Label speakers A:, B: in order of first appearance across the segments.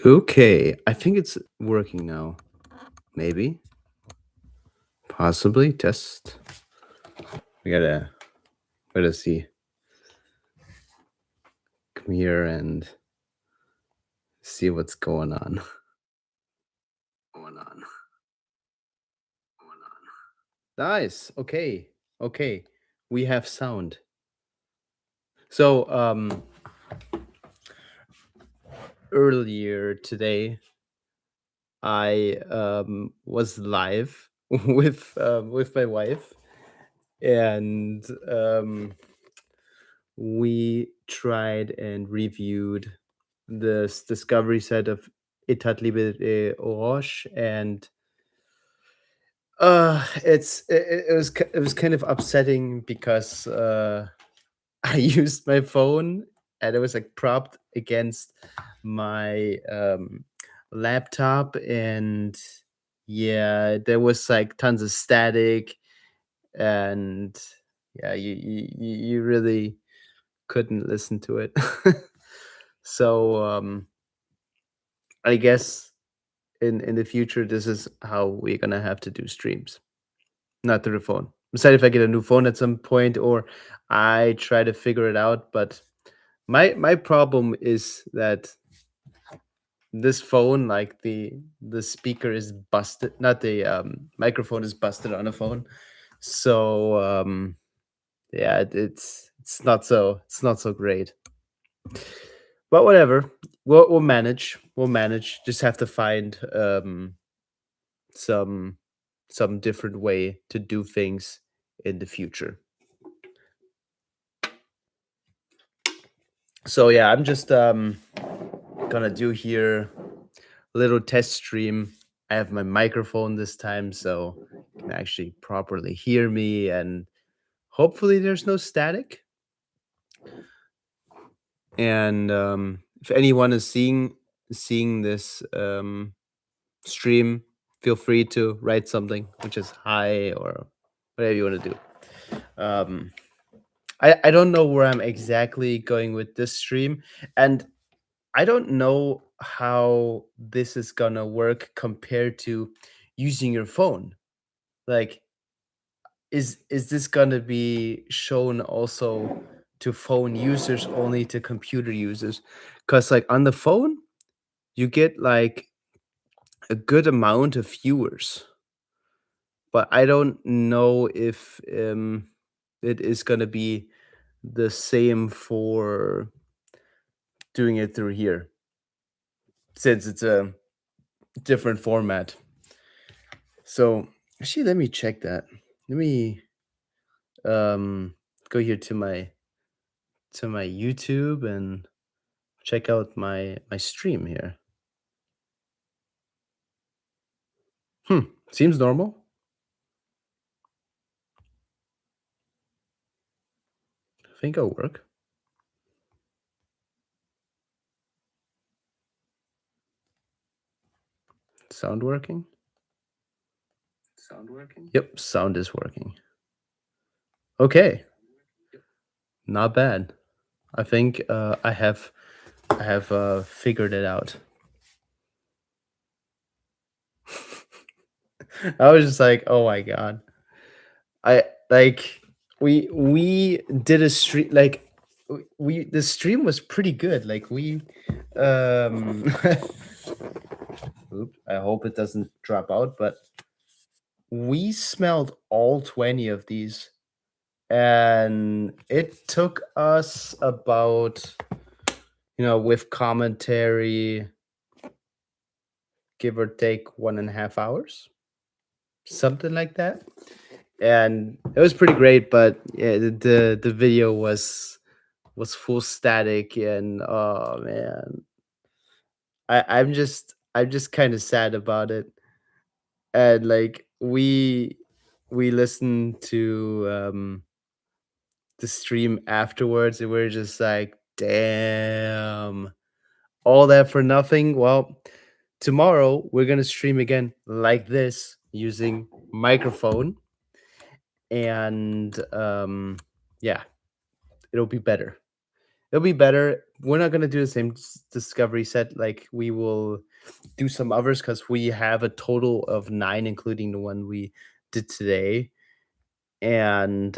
A: Okay, I think it's working now. Maybe, possibly. Test. We gotta see. Come here and see what's going on. Going on. Going on. Nice. Okay. Okay. We have sound. So earlier today I was live with my wife, and we tried and reviewed this discovery set of Etat Libre Orange, and it was kind of upsetting because I used my phone and it was like propped against my laptop, and yeah, there was like tons of static, and yeah, you really couldn't listen to it. So I guess in the future this is how we're gonna have to do streams, not through the phone. Besides, if I get a new phone at some point, or I try to figure it out, but my problem is that this phone, like the speaker is busted, not the microphone is busted on the phone. So yeah, it's not so great. But whatever, we'll manage. We'll manage. Just have to find some some different way to do things in the future. So yeah, I'm just gonna do here a little test stream. I have my microphone this time, so you can actually properly hear me, and hopefully there's no static. And if anyone is seeing this stream, feel free to write something, which is hi or whatever you want to do. Um, I don't know where I'm exactly going with this stream, and I don't know how this is gonna work compared to using your phone. Like, is this gonna be shown also to phone users, only to computer users? Because like on the phone, you get like a good amount of viewers, but I don't know if it is gonna be the same for doing it through here, since it's a different format. So actually, let me check that. Let me um go here to my YouTube and check out my stream here. Seems normal. I think it'll work. Sound working? Sound working? Yep, sound is working. Okay, not bad. I think I have figured it out. I was just like, oh my god. I like we did a stream, like we the stream was pretty good. Like we Oop, I hope it doesn't drop out, but we smelled all 20 of these, and it took us about, with commentary, give or take 1.5 hours, something like that. And it was pretty great, but yeah, the video was full static, and oh man, I'm just kind of sad about it. And like we listened to the stream afterwards, and we're just like, damn, all that for nothing. Well, tomorrow we're gonna stream again like this using microphone, and yeah, it'll be better. It'll be better. we're not gonna do the same discovery set. Like we will do some others because we have a total of 9, including the one we did today. And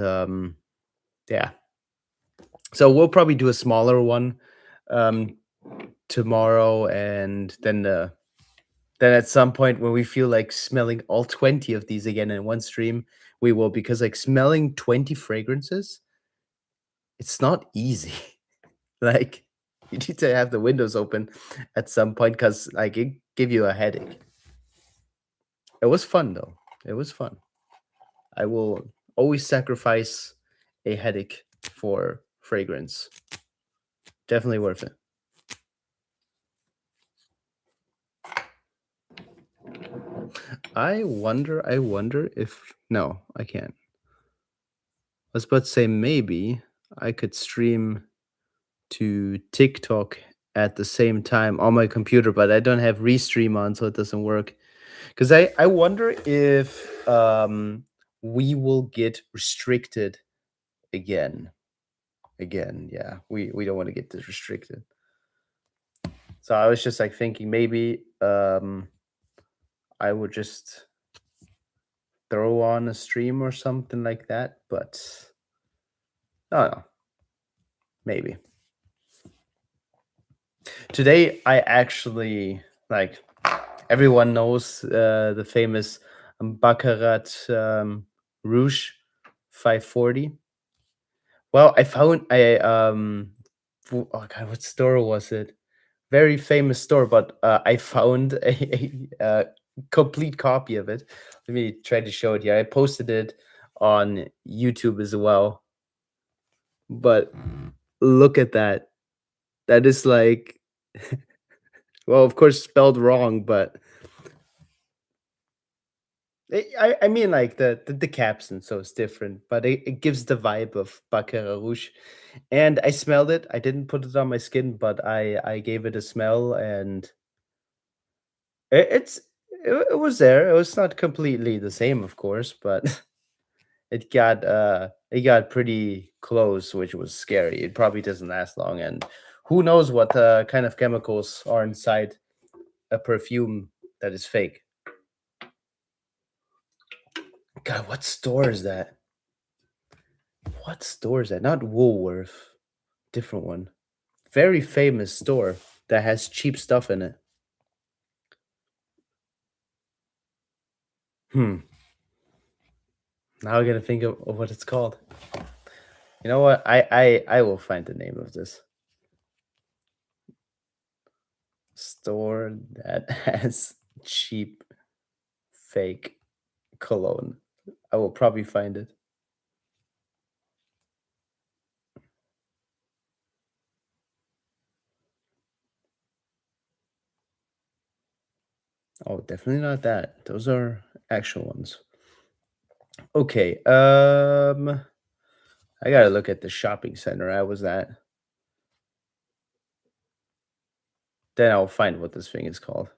A: yeah, so we'll probably do a smaller one um, tomorrow, and then at some point when we feel like smelling all 20 of these again in one stream, we will, because like smelling 20 fragrances, it's not easy. Like you need to have the windows open at some point because like it give you a headache. It was fun though. It was fun. I will always sacrifice a headache for fragrance. Definitely worth it. I wonder if no, I can't. I was about to say maybe I could stream to TikTok at the same time on my computer, but I don't have Restream on, so it doesn't work. Because I wonder if we will get restricted again. Again, yeah, we don't want to get this restricted. So I was just like thinking maybe I would just throw on a stream or something like that, but I don't know. Maybe. Today I actually like everyone knows the famous Baccarat Rouge 540. Well, I found oh god, what store was it? Very famous store, but I found a complete copy of it. Let me try to show it here. I posted it on YouTube as well. But look at that. That is like, well, of course, spelled wrong, but I mean, like the caption, so it's different, but it gives the vibe of Baccarat Rouge. And I smelled it. I didn't put it on my skin, but I gave it a smell, and it's it was there. It was not completely the same, of course, but it got pretty close, which was scary. It probably doesn't last long, and who knows what kind of chemicals are inside a perfume that is fake. God, what store is that? What store is that? Not Woolworth. Different one. Very famous store that has cheap stuff in it. Hmm. Now I gotta think of what it's called. You know what? I will find the name of this store that has cheap fake cologne. I will probably find it. Oh, definitely not that. Those are actual ones. Okay. I gotta look at the shopping center I was at. Then I'll find what this thing is called.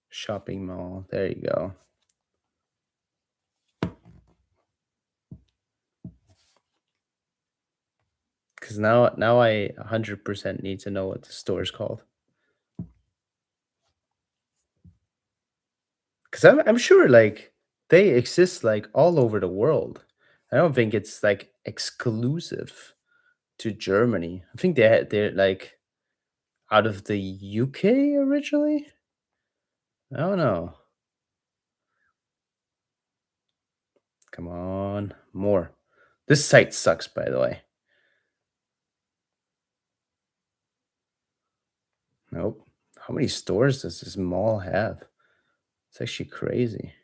A: Shopping mall. There you go. Because now I 100% need to know what the store is called. Because I'm sure like they exist like all over the world. I don't think it's like exclusive to Germany. I think they're like out of the UK originally. I don't know. Come on, more. This site sucks, by the way. Nope. How many stores does this mall have? It's actually crazy.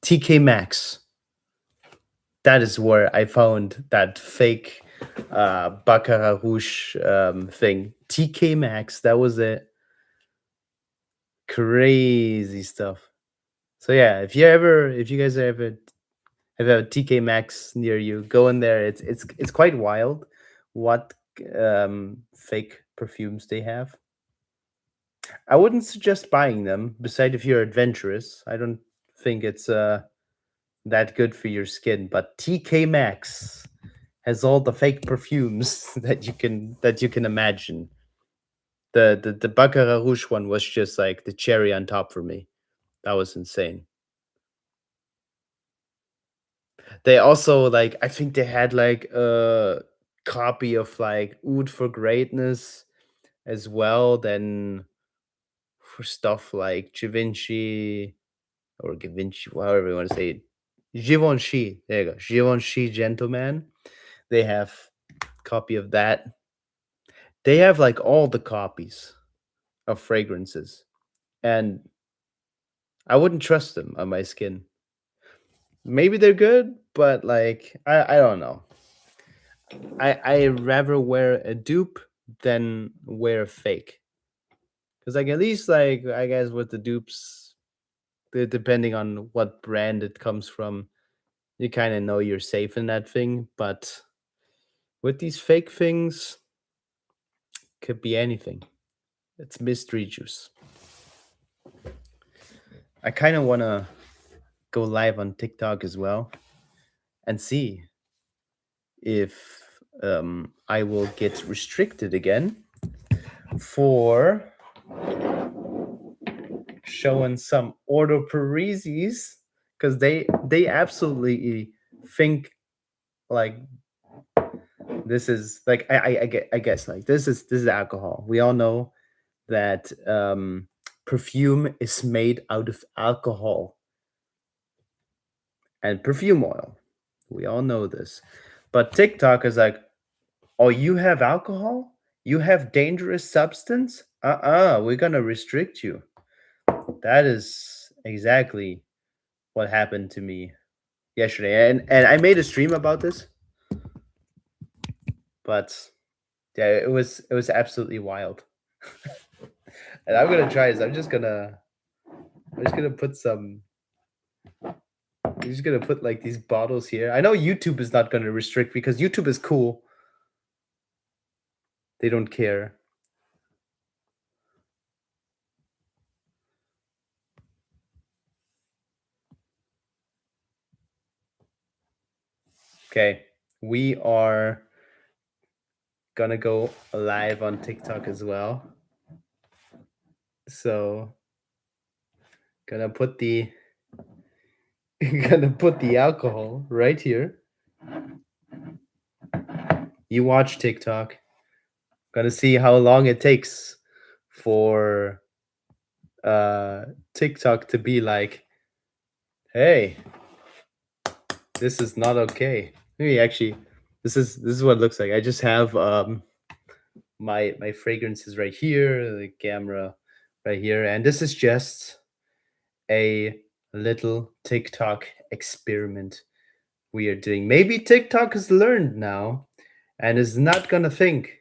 A: TK Maxx. That is where I found that fake Baccarat Rouge thing. TK Maxx. That was it. Crazy stuff. So yeah, if you guys ever have a TK Maxx near you, go in there. It's quite wild what fake perfumes they have. I wouldn't suggest buying them. Beside, if you're adventurous, I don't think it's that good for your skin. But TK Maxx has all the fake perfumes that you can imagine. The Baccarat Rouge one was just like the cherry on top for me. That was insane. They also like I think they had like a copy of like Oud for Greatness as well. Then for stuff like Givenchy or Givenchy, however you want to say it, Givenchy. There you go, Givenchy Gentleman. They have copy of that. They have like all the copies of fragrances, and I wouldn't trust them on my skin. Maybe they're good, but like I don't know. I rather wear a dupe than wear a fake. Cause like at least like I guess with the dupes, depending on what brand it comes from, you kind of know you're safe in that thing. But with these fake things, could be anything. It's mystery juice. I kind of want to go live on TikTok as well and see if I will get restricted again for showing some Ordo Parisis because they absolutely think like this is like I guess like this is alcohol. We all know that perfume is made out of alcohol and perfume oil. We all know this. But TikTok is like, oh, you have alcohol? You have dangerous substance? We're gonna restrict you. That is exactly what happened to me yesterday. And I made a stream about this, but yeah, it was absolutely wild. And I'm gonna try this. I'm just gonna put some I'm just gonna put like these bottles here. I know YouTube is not gonna restrict because YouTube is cool. They don't care. Okay, we are gonna go live on TikTok as well. So gonna put the gonna put the alcohol right here. You watch TikTok. Gonna see how long it takes for TikTok to be like, hey, this is not okay. Maybe actually this is what it looks like. I just have my fragrances right here, the camera right here, and this is just a little TikTok experiment we are doing. Maybe TikTok has learned now and is not gonna think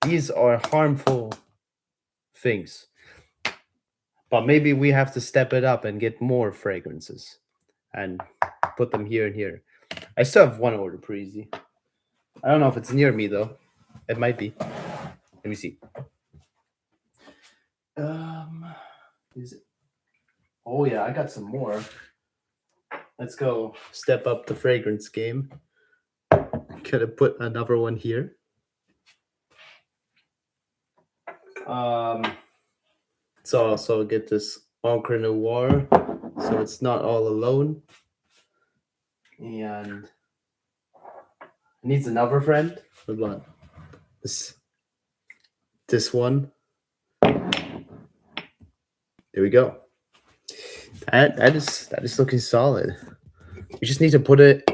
A: these are harmful things. But maybe we have to step it up and get more fragrances and put them here and here. I still have one Order Parisi. I don't know if it's near me though. It might be. Let me see. Is it? Oh yeah, I got some more. Let's go step up the fragrance game. Gotta put another one here. So also get this Encre Noir, so it's not all alone. And it needs another friend. Hold on. This one. There we go. That is looking solid. You just need to put it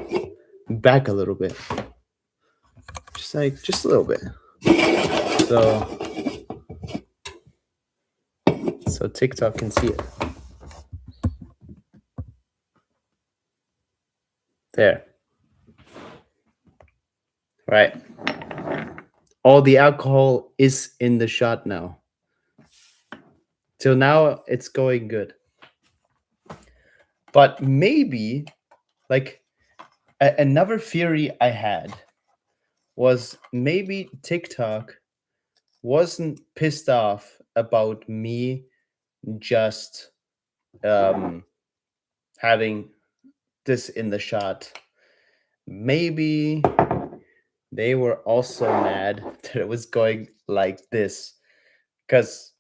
A: back a little bit. Just a little bit. So TikTok can see it. There. Right. All the alcohol is in the shot now. Till now, it's going good. But maybe, like, another theory I had was maybe TikTok wasn't pissed off about me just having this in the shot. Maybe they were also mad that it was going like this, because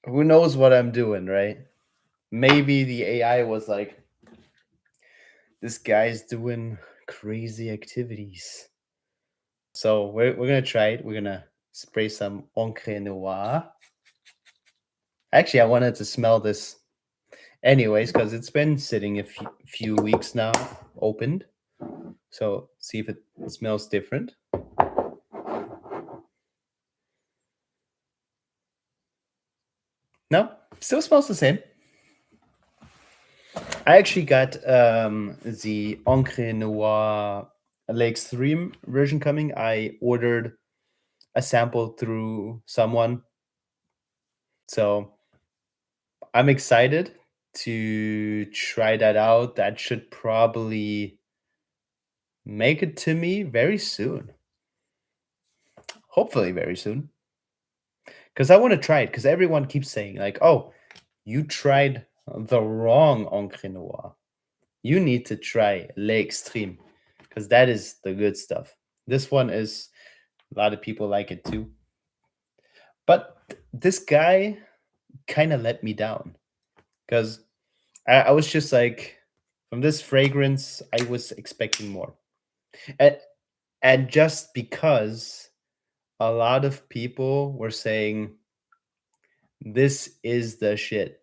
A: who knows what I'm doing, right? Maybe the AI was like, this guy's doing crazy activities. So we're gonna try it. We're gonna spray some Encre Noir. Actually, I wanted to smell this anyways because it's been sitting a few weeks now, opened. So see if it smells different. No, still smells the same. I actually got the Encre Noir Lake Stream version coming. I ordered a sample through someone. So I'm excited to try that out. That should probably make it to me very soon. Hopefully very soon. Because I want to try it, because everyone keeps saying, like, oh, you tried the wrong Encre Noir. You need to try L'Extreme, because that is the good stuff. This one is, a lot of people like it too. But this guy kind of let me down, because I was just like, from this fragrance, I was expecting more. And just because a lot of people were saying, this is the shit.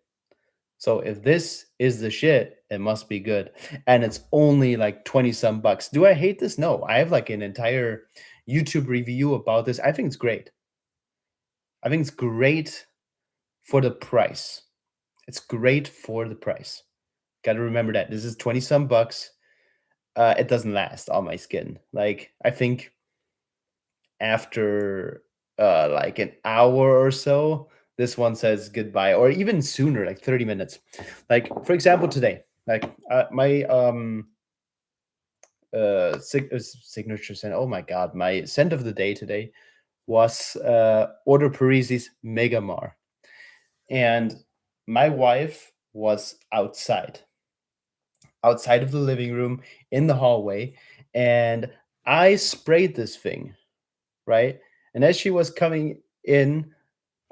A: So if this is the shit, it must be good. And it's only like 20 some bucks. Do I hate this? No. I have like an entire YouTube review about this. I think it's great. I think it's great for the price. It's great for the price. Got to remember that. This is 20 some bucks. It doesn't last on my skin. Like, I think after like an hour or so, this one says goodbye, or even sooner, like 30 minutes. Like, for example, today, like my signature scent, oh my god, my scent of the day today was Order Parisi's Megamar. And my wife was outside of the living room in the hallway, and I sprayed this thing, right? And as she was coming in,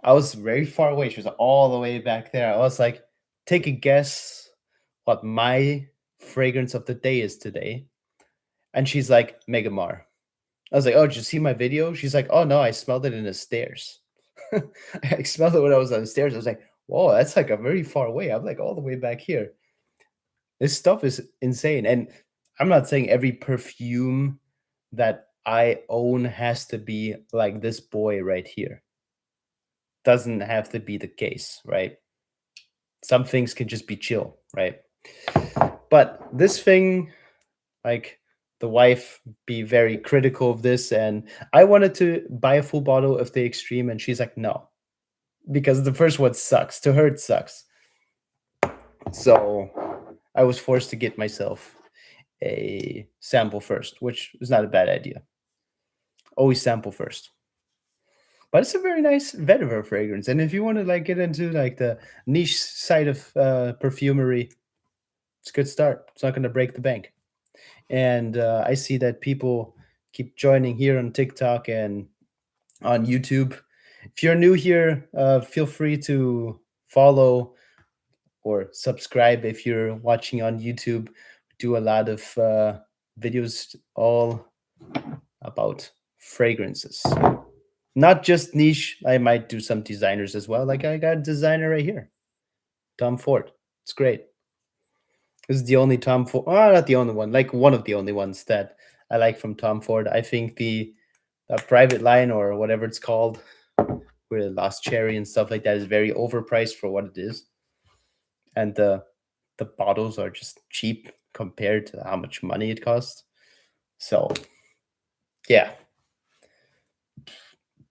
A: I was very far away. She was all the way back there. I was like, take a guess what my fragrance of the day is today. And she's like, Megamar. I was like, oh, did you see my video? She's like, oh no, I smelled it in the stairs. I smelled it when I was on the stairs. I was like, whoa, that's like a very far away. I'm like all the way back here. This stuff is insane. And I'm not saying every perfume that I own has to be like this boy right here. Doesn't have to be the case, right? Some things can just be chill, right? But this thing, like, the wife be very critical of this, and I wanted to buy a full bottle of the Extreme, and she's like, no, because the first one sucks. To her, it sucks. So I was forced to get myself a sample first, which is not a bad idea. Always sample first. But it's a very nice vetiver fragrance, and if you want to like get into like the niche side of perfumery, it's a good start. It's not going to break the bank. And I see that people keep joining here on TikTok and on YouTube. If you're new here, feel free to follow or subscribe if you're watching on YouTube. We do a lot of videos all about fragrances. Not just niche. I might do some designers as well. Like, I got a designer right here, Tom Ford. It's great. This is the only Tom Ford. Oh, not the only one. Like, one of the only ones that I like from Tom Ford. I think the private line, or whatever it's called, with Lost Cherry and stuff like that, is very overpriced for what it is. And the bottles are just cheap compared to how much money it costs. So yeah.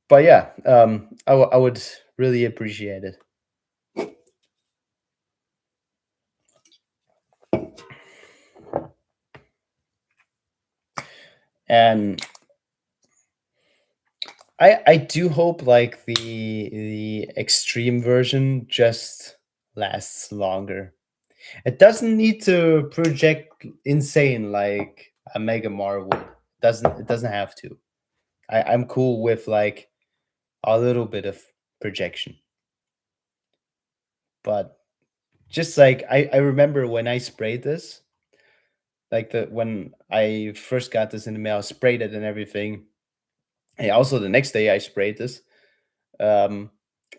A: But yeah, I would really appreciate it. And I do hope like the Extreme version just lasts longer. It doesn't need to project insane like a Mega Mar would. It doesn't have to. I'm cool with like a little bit of projection. But just like I remember when I sprayed this, like the when I first got this in the mail, I sprayed it and everything. And also the next day I sprayed this. Um,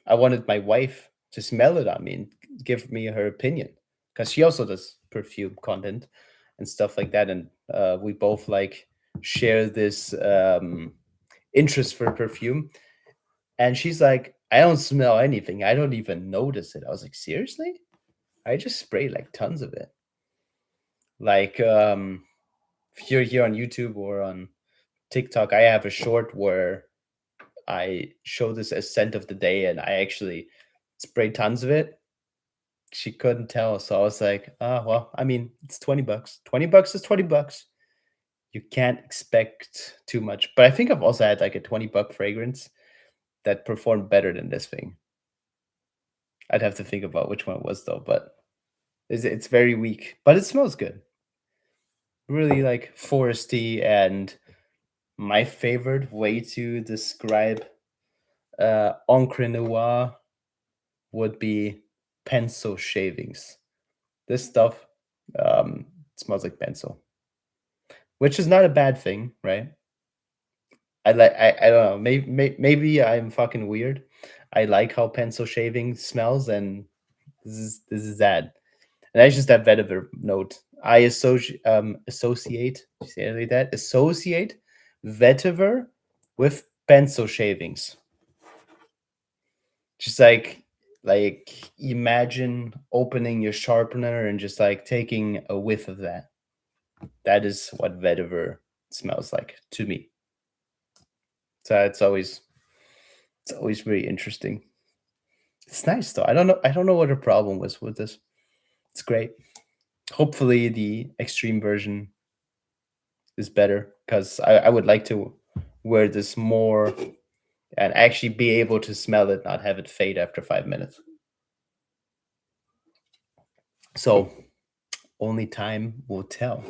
A: I wanted my wife to smell it on me and give me her opinion because she also does perfume content and stuff like that, and we both like share this interest for perfume. And she's like, "I don't smell anything. I don't even notice it." I was like, "Seriously?" I just spray like tons of it. Like if you're here on YouTube or on TikTok, I have a short where I show this as scent of the day and I actually spray tons of it. She couldn't tell. So I was like, oh well, I mean, it's 20 bucks. 20 bucks is 20 bucks. You can't expect too much. But I think I've also had like a 20-buck fragrance that performed better than this thing. I'd have to think about which one it was though, but it's very weak. But it smells good. Really like foresty, and my favorite way to describe Encre Noir would be pencil shavings. This stuff smells like pencil, which is not a bad thing, right? I don't know. Maybe I'm fucking weird. I like how pencil shaving smells, and this is that. And that's just that vetiver note. I associate, you say it like that, associate vetiver with pencil shavings. Just like imagine opening your sharpener and just like taking a whiff of that. That is what vetiver smells like to me. So it's always very interesting. It's nice though. I don't know what the problem was with this. It's great. Hopefully the extreme version is better because I would like to wear this more and actually be able to smell it, not have it fade after 5 minutes. So only time will tell.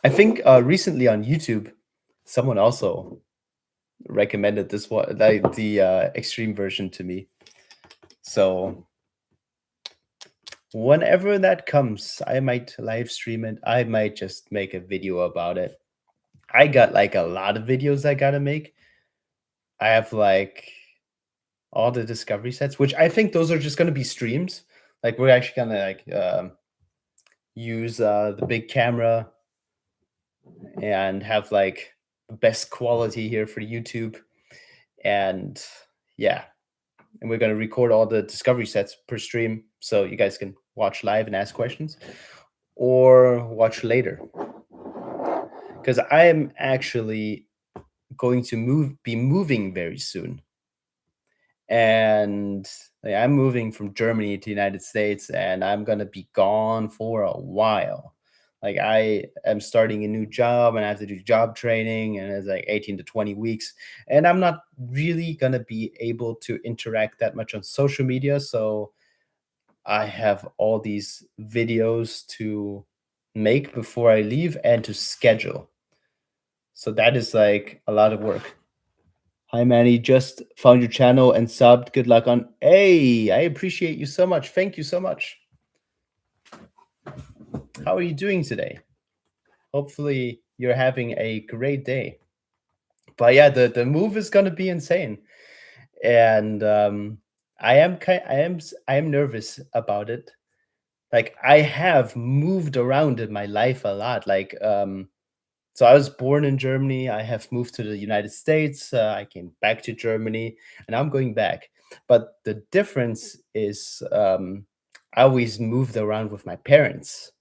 A: I think recently on YouTube, someone also recommended this one, like the extreme version to me. So whenever that comes, I might live stream it. I might just make a video about it. I got like a lot of videos I gotta make. I have like all the discovery sets, which I think those are just gonna be streams. Like we're actually gonna like use the big camera and have like best quality here for YouTube. And yeah, and we're gonna record all the discovery sets per stream so you guys can watch live and ask questions or watch later. Because I am actually going to be moving very soon. And like, I'm moving from Germany to the United States, and I'm gonna be gone for a while. Like I am starting a new job, and I have to do job training, and it's like 18 to 20 weeks. And I'm not really gonna be able to interact that much on social media. So I have all these videos to make before I leave and to schedule. So that is like a lot of work. Hi, Manny. Just found your channel and subbed. Good luck on. Hey, I appreciate you so much. Thank you so much. How are you doing today? Hopefully, you're having a great day. But yeah, the move is gonna be insane, and I am nervous about it. Like I have moved around in my life a lot. Like so I was born in Germany. I have moved to the United States. I came back to Germany, and I'm going back. But the difference is, I always moved around with my parents,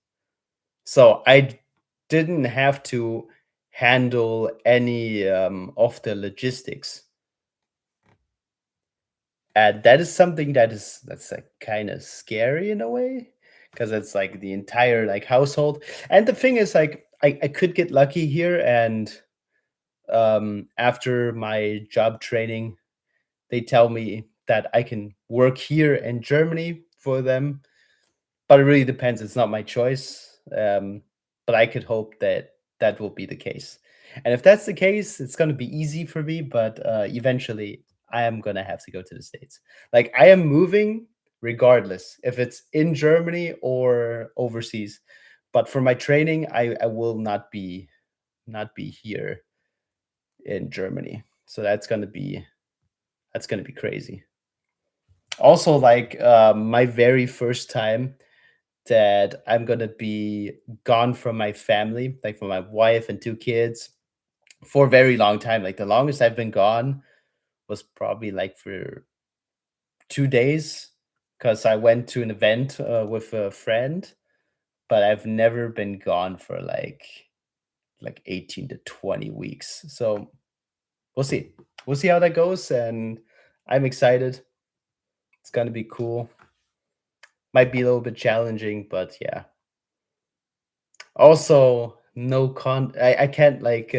A: so I didn't have to handle any of the logistics, and that is something that's like kind of scary in a way because it's like the entire like household. And the thing is, like, I could get lucky here and after my job training, they tell me that I can work here in Germany for them. but it really depends. It's not my choice. But I could hope that that will be the case. And if that's the case, it's going to be easy for me. But eventually, I am going to have to go to the States. Like I am moving regardless if it's in Germany or overseas. But for my training, I will not be here in Germany. So that's gonna be crazy. Also, like my very first time that I'm gonna be gone from my family, like from my wife and two kids, for a very long time. Like the longest I've been gone was probably like for 2 days, because I went to an event with a friend, but I've never been gone for like 18 to 20 weeks. So we'll see. We'll see how that goes, and I'm excited. It's gonna be cool. Might be a little bit challenging, but yeah. Also, no I can't like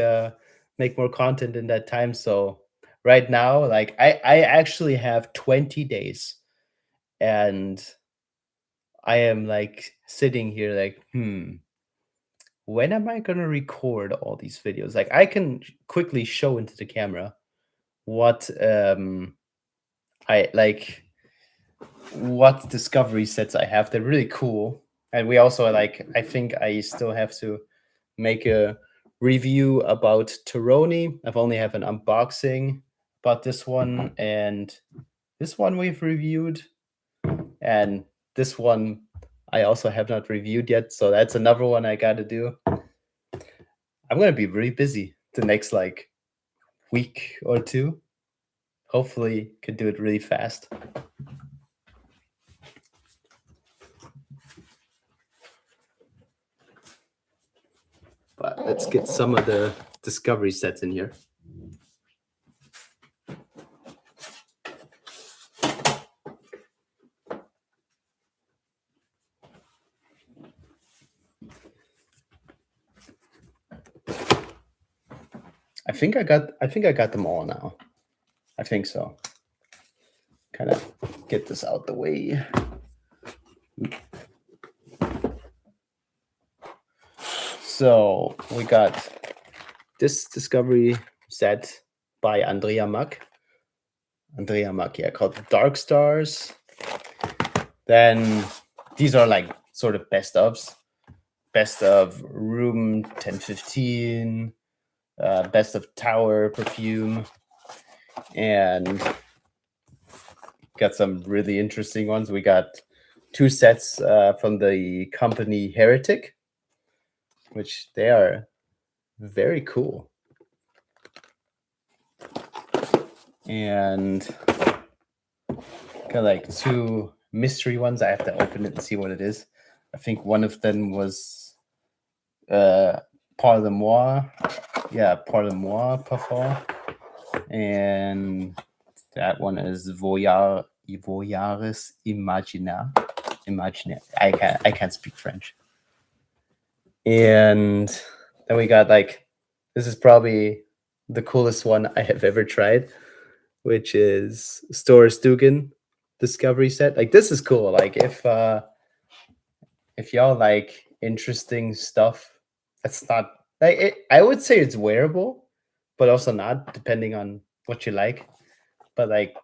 A: make more content in that time. So right now, like I actually have 20 days, and I am like sitting here like, when am I gonna record all these videos? Like I can quickly show into the camera what I like what discovery sets I have. They're really cool. And we also like I think I still have to make a review about Toroni. I've only have an unboxing about this one, and this one we've reviewed, and this one I also have not reviewed yet. So that's another one I got to do. I'm gonna be really busy the next like week or two. Hopefully, can do it really fast. But let's get some of the discovery sets in here. I think I got them all now. I think so. Kind of get this out the way. So we got this discovery set by Andrea Mack. Andrea Mack, yeah, called Dark Stars. Then these are like sort of best ofs. Best of Room 1015, best of Tower Perfume, and got some really interesting ones. We got two sets from the company Heretic, which they are very cool. And got like two mystery ones. I have to open it and see what it is. I think one of them was Parle-moi. Yeah, Parle-moi parfum. And that one is Voyaris Imaginaire. Imaginaire. I can't speak French. And then we got like, this is probably the coolest one I have ever tried, which is Storis Dugan discovery set. Like this is cool. Like if y'all like interesting stuff, that's not like it, I would say it's wearable, but also not, depending on what you like. But like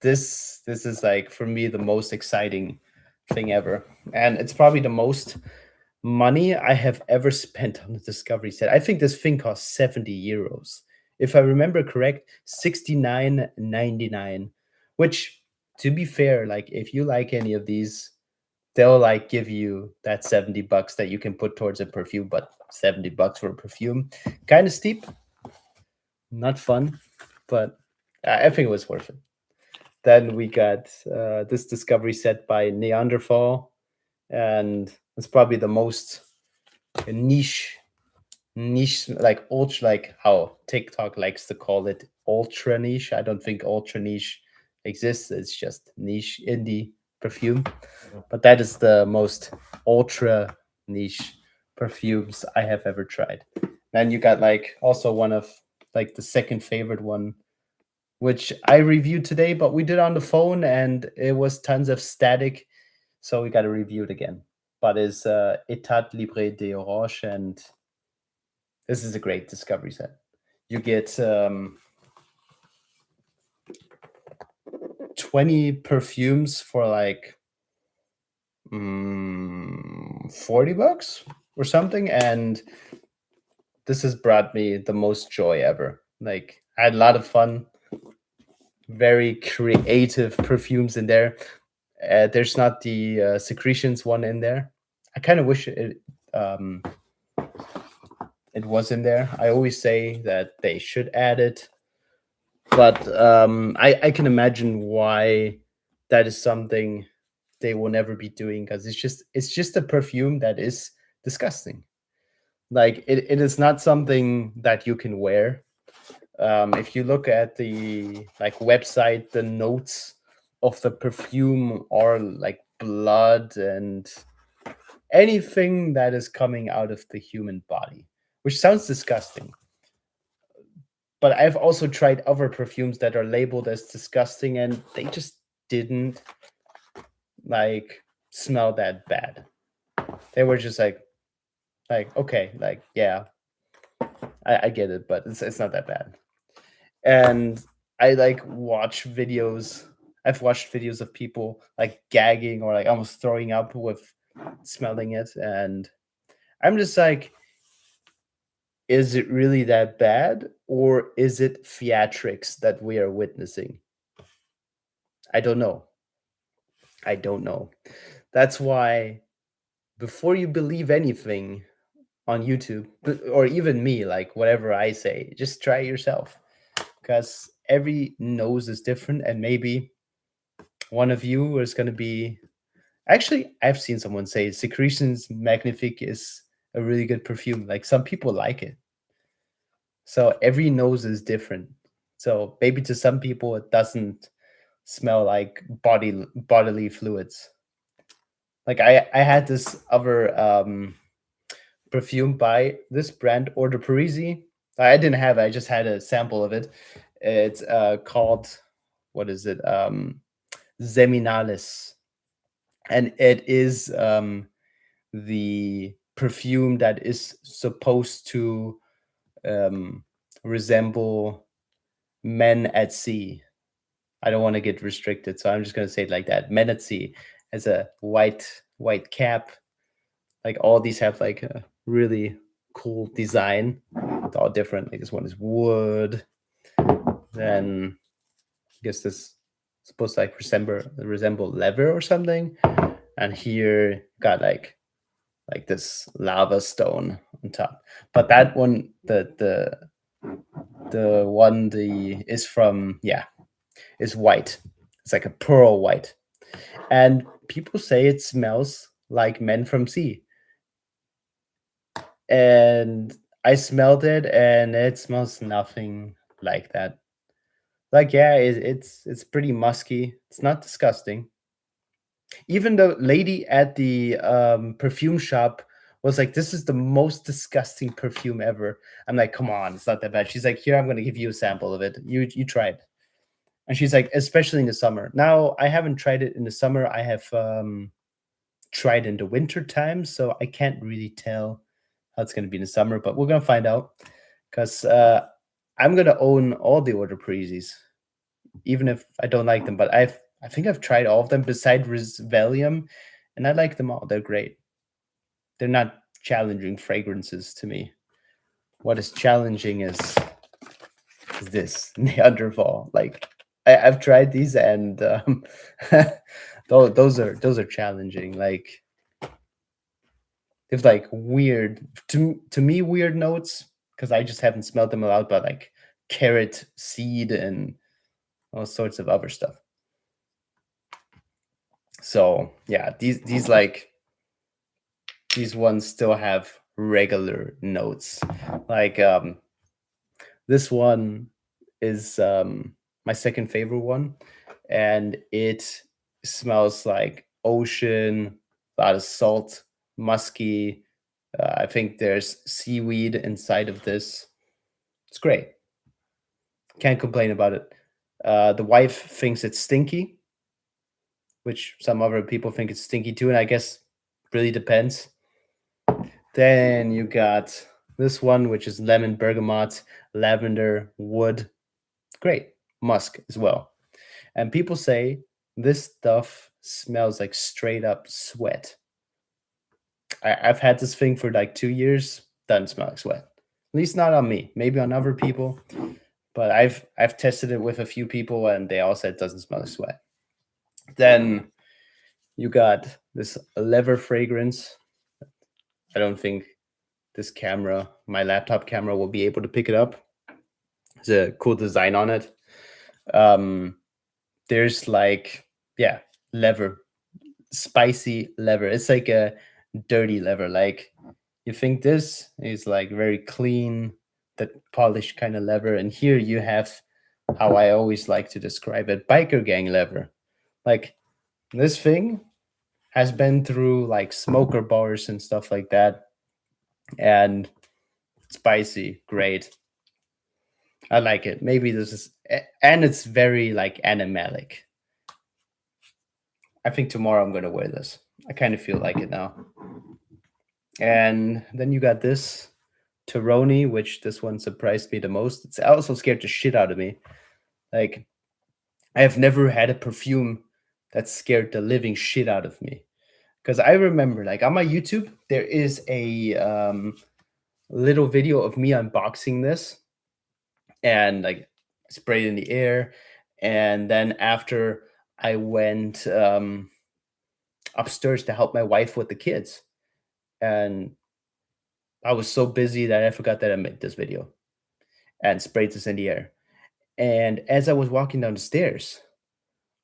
A: this is like for me the most exciting thing ever. And it's probably the most money I have ever spent on the discovery set. I think this thing cost 70 euros. If I remember correct, 69.99, which to be fair, like if you like any of these, they'll like give you that 70 bucks that you can put towards a perfume, but 70 bucks for a perfume, kind of steep. Not fun, but I think it was worth it. Then we got this discovery set by Neanderthal, and it's probably the most niche like ultra, like how TikTok likes to call it, ultra niche. I don't think ultra niche exists. It's just niche indie perfume, but that is the most ultra niche perfumes I have ever tried. Then you got like also one of like the second favorite one, which I reviewed today, but we did on the phone, and it was tons of static so we got to review it again. But it's Etat Libre de Orange, and this is a great discovery set. You get 20 perfumes for like $40 or something, and this has brought me the most joy ever. Like, I had a lot of fun, very creative perfumes in there. There's not the secretions one in there. I kind of wish it was in there. I always say that they should add it, but I can imagine why that is something they will never be doing, because it's just a perfume that is disgusting. Like, it is not something that you can wear. If you look at the like website, the notes of the perfume are like blood and anything that is coming out of the human body, which sounds disgusting. But I've also tried other perfumes that are labeled as disgusting, and they just didn't like smell that bad. They were just like okay, like yeah, I get it, but it's not that bad. And I like watch videos. I've watched videos of people like gagging or like almost throwing up with smelling it, and I'm just like, is it really that bad, or is it theatrics that we are witnessing? I don't know. I don't know. That's why before you believe anything on YouTube, or even me, like whatever I say, just try it yourself, because every nose is different, and maybe one of you is going to be. Actually, I've seen someone say Secretions Magnifique is a really good perfume. Like, some people like it. So every nose is different. So maybe to some people it doesn't smell like bodily fluids. Like, I had this other perfume by this brand, Eau de Parisi. I didn't have it. I just had a sample of it. It's called, what is it? Seminalis, and it is the perfume that is supposed to um, resemble men at sea. I don't want to get restricted, so I'm just going to say it like that. Men at sea has a white cap. Like, all these have like a really cool design. It's all different. Like, this one is wood. Then I guess this is supposed to like resemble leather or something. And here got like this lava stone on top. But that one, the one the is from, yeah, is white. It's like a pearl white. And people say it smells like Men from Sea. And I smelled it, and it smells nothing like that. Like, yeah, it's pretty musky. It's not disgusting. Even the lady at the perfume shop was like, "This is the most disgusting perfume ever." I'm like, "Come on, it's not that bad." She's like, "Here, I'm gonna give you a sample of it. You try it." And she's like, "Especially in the summer." Now, I haven't tried it in the summer. I have tried in the winter time, so I can't really tell how it's gonna be in the summer. But we're gonna find out, because I'm gonna own all the Order Preezies, even if I don't like them. But I think I've tried all of them beside Resvelium, and I like them all. They're great. They're not challenging fragrances to me. What is challenging is this Neanderthal. Like, I've tried these, and those are challenging. Like, there's like weird, to me, weird notes, because I just haven't smelled them out, but like carrot seed and all sorts of other stuff. So yeah, these like these ones still have regular notes. Like, this one is my second favorite one, and it smells like ocean, a lot of salt, musky. I think there's seaweed inside of this. It's great. Can't complain about it. The wife thinks it's stinky, which some other people think it's stinky too, and I guess really depends. Then you got this one, which is lemon, bergamot, lavender, wood. Great. Musk as well. And people say this stuff smells like straight up sweat. I've had this thing for like 2 years. Doesn't smell like sweat. At least not on me. Maybe on other people. But I've tested it with a few people and they all said it doesn't smell like sweat. Then you got this leather fragrance. I don't think this camera, my laptop camera, will be able to pick it up. There's a cool design on it. There's like, yeah, leather, spicy leather. It's like a dirty leather. Like you think this is like very clean, that polished kind of leather, and here you have how I always like to describe it, biker gang leather. Like this thing has been through like smoker bars and stuff like that, and spicy, great. I like it. Maybe this is, and it's very like animalic. I think tomorrow I'm gonna wear this. I kind of feel like it now. And then you got this Taroni, which this one surprised me the most. It's also scared the shit out of me. Like, I have never had a perfume that scared the living shit out of me. Because I remember, like, on my YouTube, there is a little video of me unboxing this and like sprayed in the air. And then after I went upstairs to help my wife with the kids, and I was so busy that I forgot that I made this video and sprayed this in the air. And as I was walking down the stairs,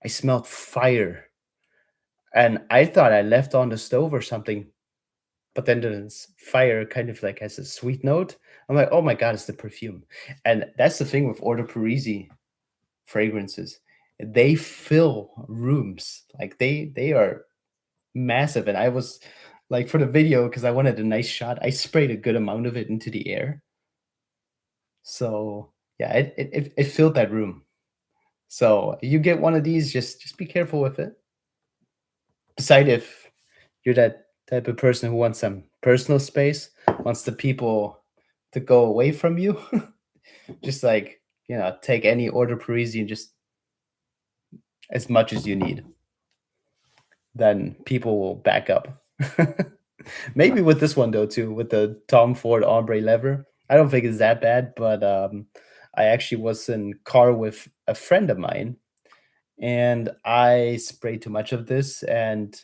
A: I smelled fire. And I thought I left on the stove or something, but then this fire kind of like has a sweet note. I'm like, oh my God, it's the perfume. And that's the thing with Eau de Parisi fragrances. They fill rooms. Like they are massive. And I was like, for the video, because I wanted a nice shot, I sprayed a good amount of it into the air. So yeah, it filled that room. So you get one of these, just be careful with it. Besides, if you're that type of person who wants some personal space, wants the people to go away from you, just like, take any Eau de Parisi and just as much as you need. Then people will back up. Maybe with this one though too, with the Tom Ford Ombre leather. I don't think it's that bad, but I actually was in car with a friend of mine, and I sprayed too much of this, and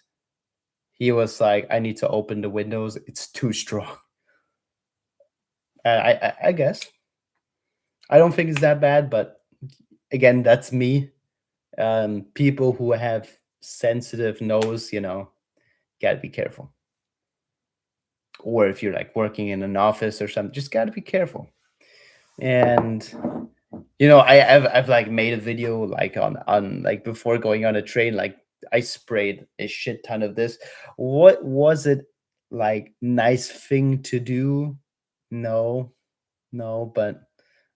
A: he was like, "I need to open the windows. It's too strong." I guess I don't think it's that bad, but again, that's me. People who have sensitive nose, gotta be careful. Or if you're like working in an office or something, just gotta be careful. And I've like made a video like on like before going on a train, like I sprayed a shit ton of this. What was it like nice thing to do? No, no, but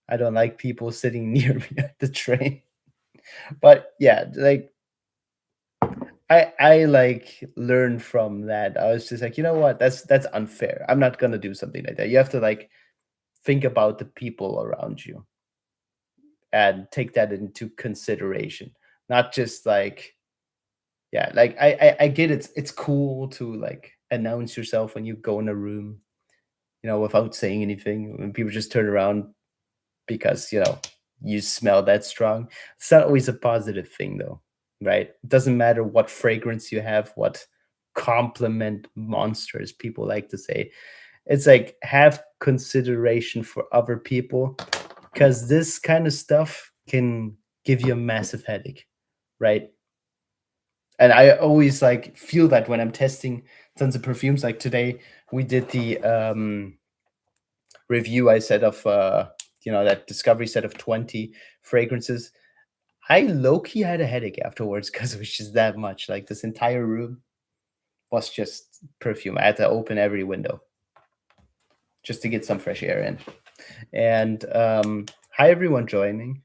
A: I don't like people sitting near me at the train. But yeah, like I like learned from that. I was just like, you know what? That's unfair. I'm not gonna do something like that. You have to like think about the people around you and take that into consideration. Not just like, yeah, like I get it's cool to like announce yourself when you go in a room, without saying anything. When people just turn around because you smell that strong. It's not always a positive thing though, right? It doesn't matter what fragrance you have, what compliment monsters people like to say. It's like, have consideration for other people, because this kind of stuff can give you a massive headache, right? And I always like feel that when I'm testing tons of perfumes. Like today we did the review I said of that discovery set of 20 fragrances. I low-key had a headache afterwards because it was just that much. Like this entire room was just perfume. I had to open every window just to get some fresh air in. And hi everyone joining.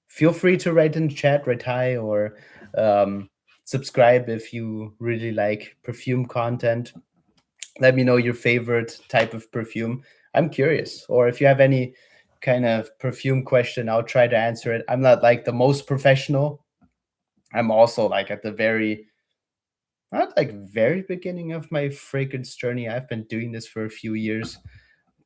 A: Feel free to write in the chat, write hi, or Um, Subscribe if you really like perfume content. Let me know your favorite type of perfume. I'm curious. Or if you have any kind of perfume question, I'll try to answer it. I'm not like the most professional. I'm also like at the very, not like very beginning of my fragrance journey. I've been doing this for a few years,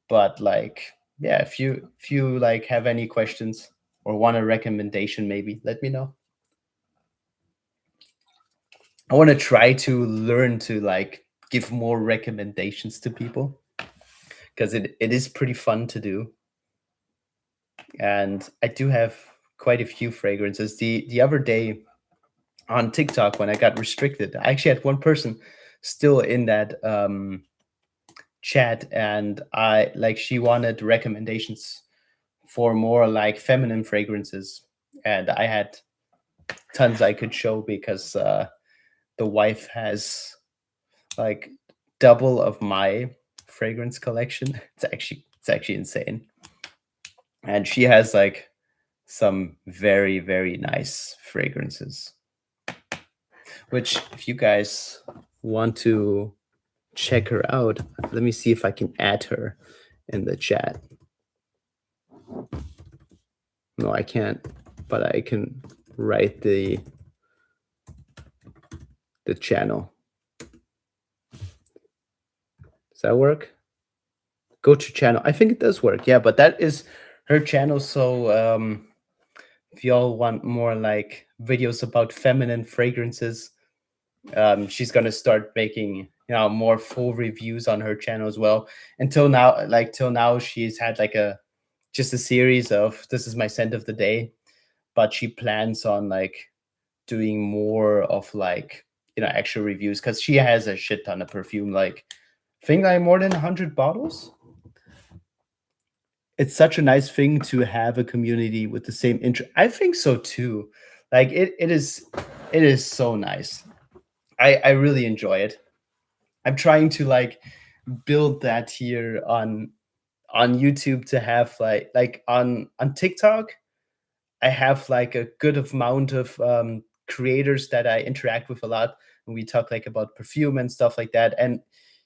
A: but like, yeah, if you like have any questions or want a recommendation, maybe let me know. I want to try to learn to like give more recommendations to people because it is pretty fun to do. And I do have quite a few fragrances. The other day on TikTok when I got restricted, I actually had one person still in that chat, and I like she wanted recommendations for more like feminine fragrances, and I had tons I could show because the wife has like double of my fragrance collection. It's actually insane, and she has like some very very nice fragrances. Which, if you guys want to check her out, let me see if I can add her in the chat. No, I can't, but I can write the channel. Does that work? Go to channel. I think it does work. Yeah, but that is her channel. So if y'all want more like videos about feminine fragrances, she's gonna start making more full reviews on her channel as well. Till now, she's had like just a series of this is my scent of the day, but she plans on like doing more of like actual reviews because she has a shit ton of perfume. Like, I think like more than 100 bottles. It's such a nice thing to have a community with the same interest. I think so too. Like it is so nice. I really enjoy it. I'm trying to like build that here on YouTube to have like on TikTok. I have like a good amount of creators that I interact with a lot, and we talk like about perfume and stuff like that. And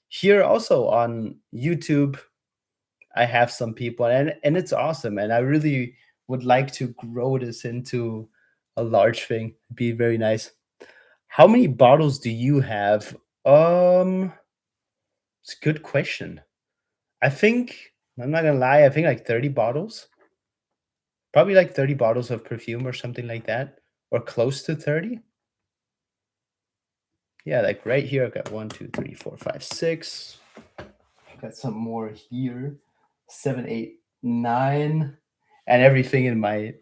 A: here also on YouTube, I have some people, and it's awesome. And I really would like to grow this into a large thing. Be very nice. How many bottles do you have? It's a good question. I think I'm not gonna lie. I think like 30 bottles. Probably like 30 bottles of perfume or something like that, or close to 30. Yeah, like right here, I've got 1, 2, 3, 4, 5, 6. I've got some more here. 7, 8, 9, and everything in my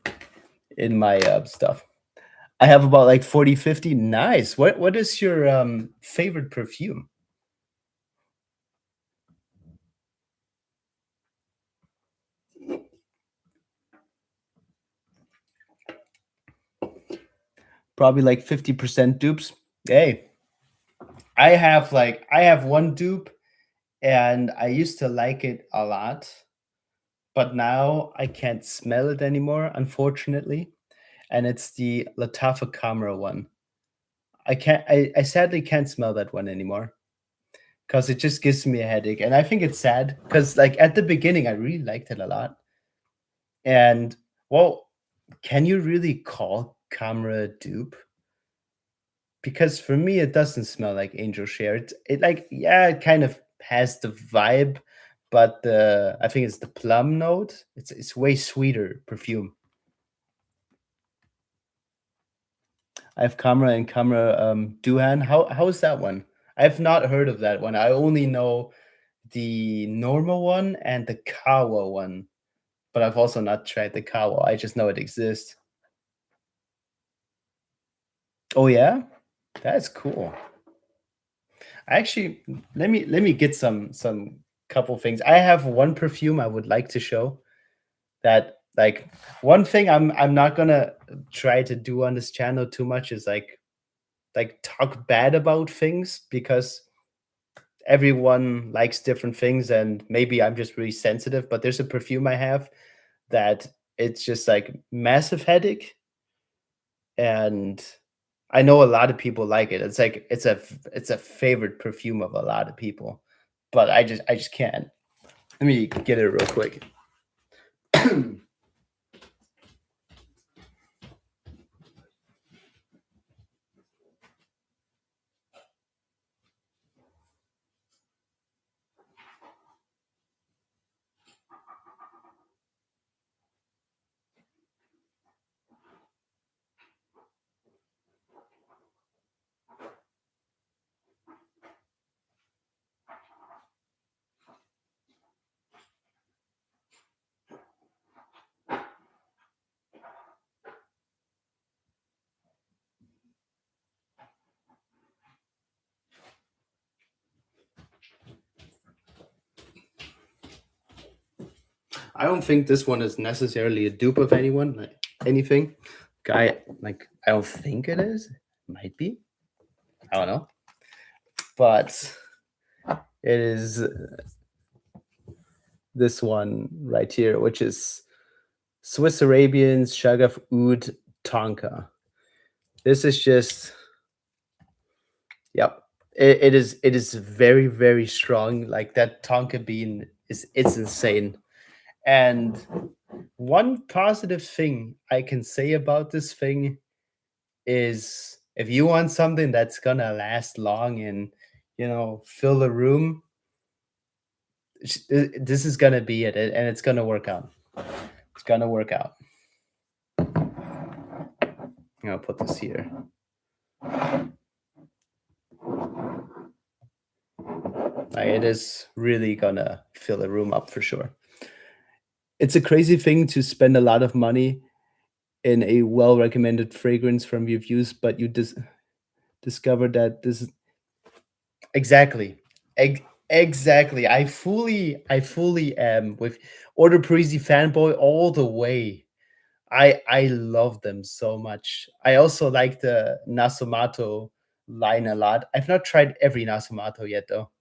A: stuff. I have about like 40, 50. Nice. What is your favorite perfume? Probably like 50% dupes. Hey, I have one dupe, and I used to like it a lot, but now I can't smell it anymore, unfortunately. And it's the Latafa Camera one. I sadly can't smell that one anymore because it just gives me a headache. And I think it's sad because like at the beginning I really liked it a lot. And well, can you really call Camera a dupe? Because for me it doesn't smell like Angel Share. It like, yeah, it kind of has the vibe, but I think it's the plum note. It's way sweeter perfume. I have Camera and Camera Duhan. How is that one? I've not heard of that one. I only know the normal one and the Kawa one, but I've also not tried the Kawa. I just know it exists. Oh yeah, that's cool. Actually, let me get some couple things. I have one perfume I would like to show that like one thing I'm not gonna try to do on this channel too much is like talk bad about things because everyone likes different things and maybe I'm just really sensitive, but there's a perfume I have that it's just like massive headache, and I know a lot of people like it. It's like it's a favorite perfume of a lot of people, but I just can't. Let me get it real quick. I don't think this one is necessarily a dupe of anyone, like anything. I don't think it is. Might be. I don't know, but it is this one right here, which is Swiss Arabian Shagaf Oud Tonka. This is just, yep. It is very very strong. Like that Tonka bean is it's insane. And one positive thing I can say about this thing is if you want something that's gonna last long and fill the room, this is gonna be it, and it's gonna work out. It's gonna work out. I'm gonna put this here. Like, it is really gonna fill the room up for sure. It's a crazy thing to spend a lot of money in a well recommended fragrance from reviews, but you discover that this is exactly. Exactly. I fully am with Order Parisi fanboy all the way. I love them so much. I also like the Nasumato line a lot. I've not tried every Nasumato yet though.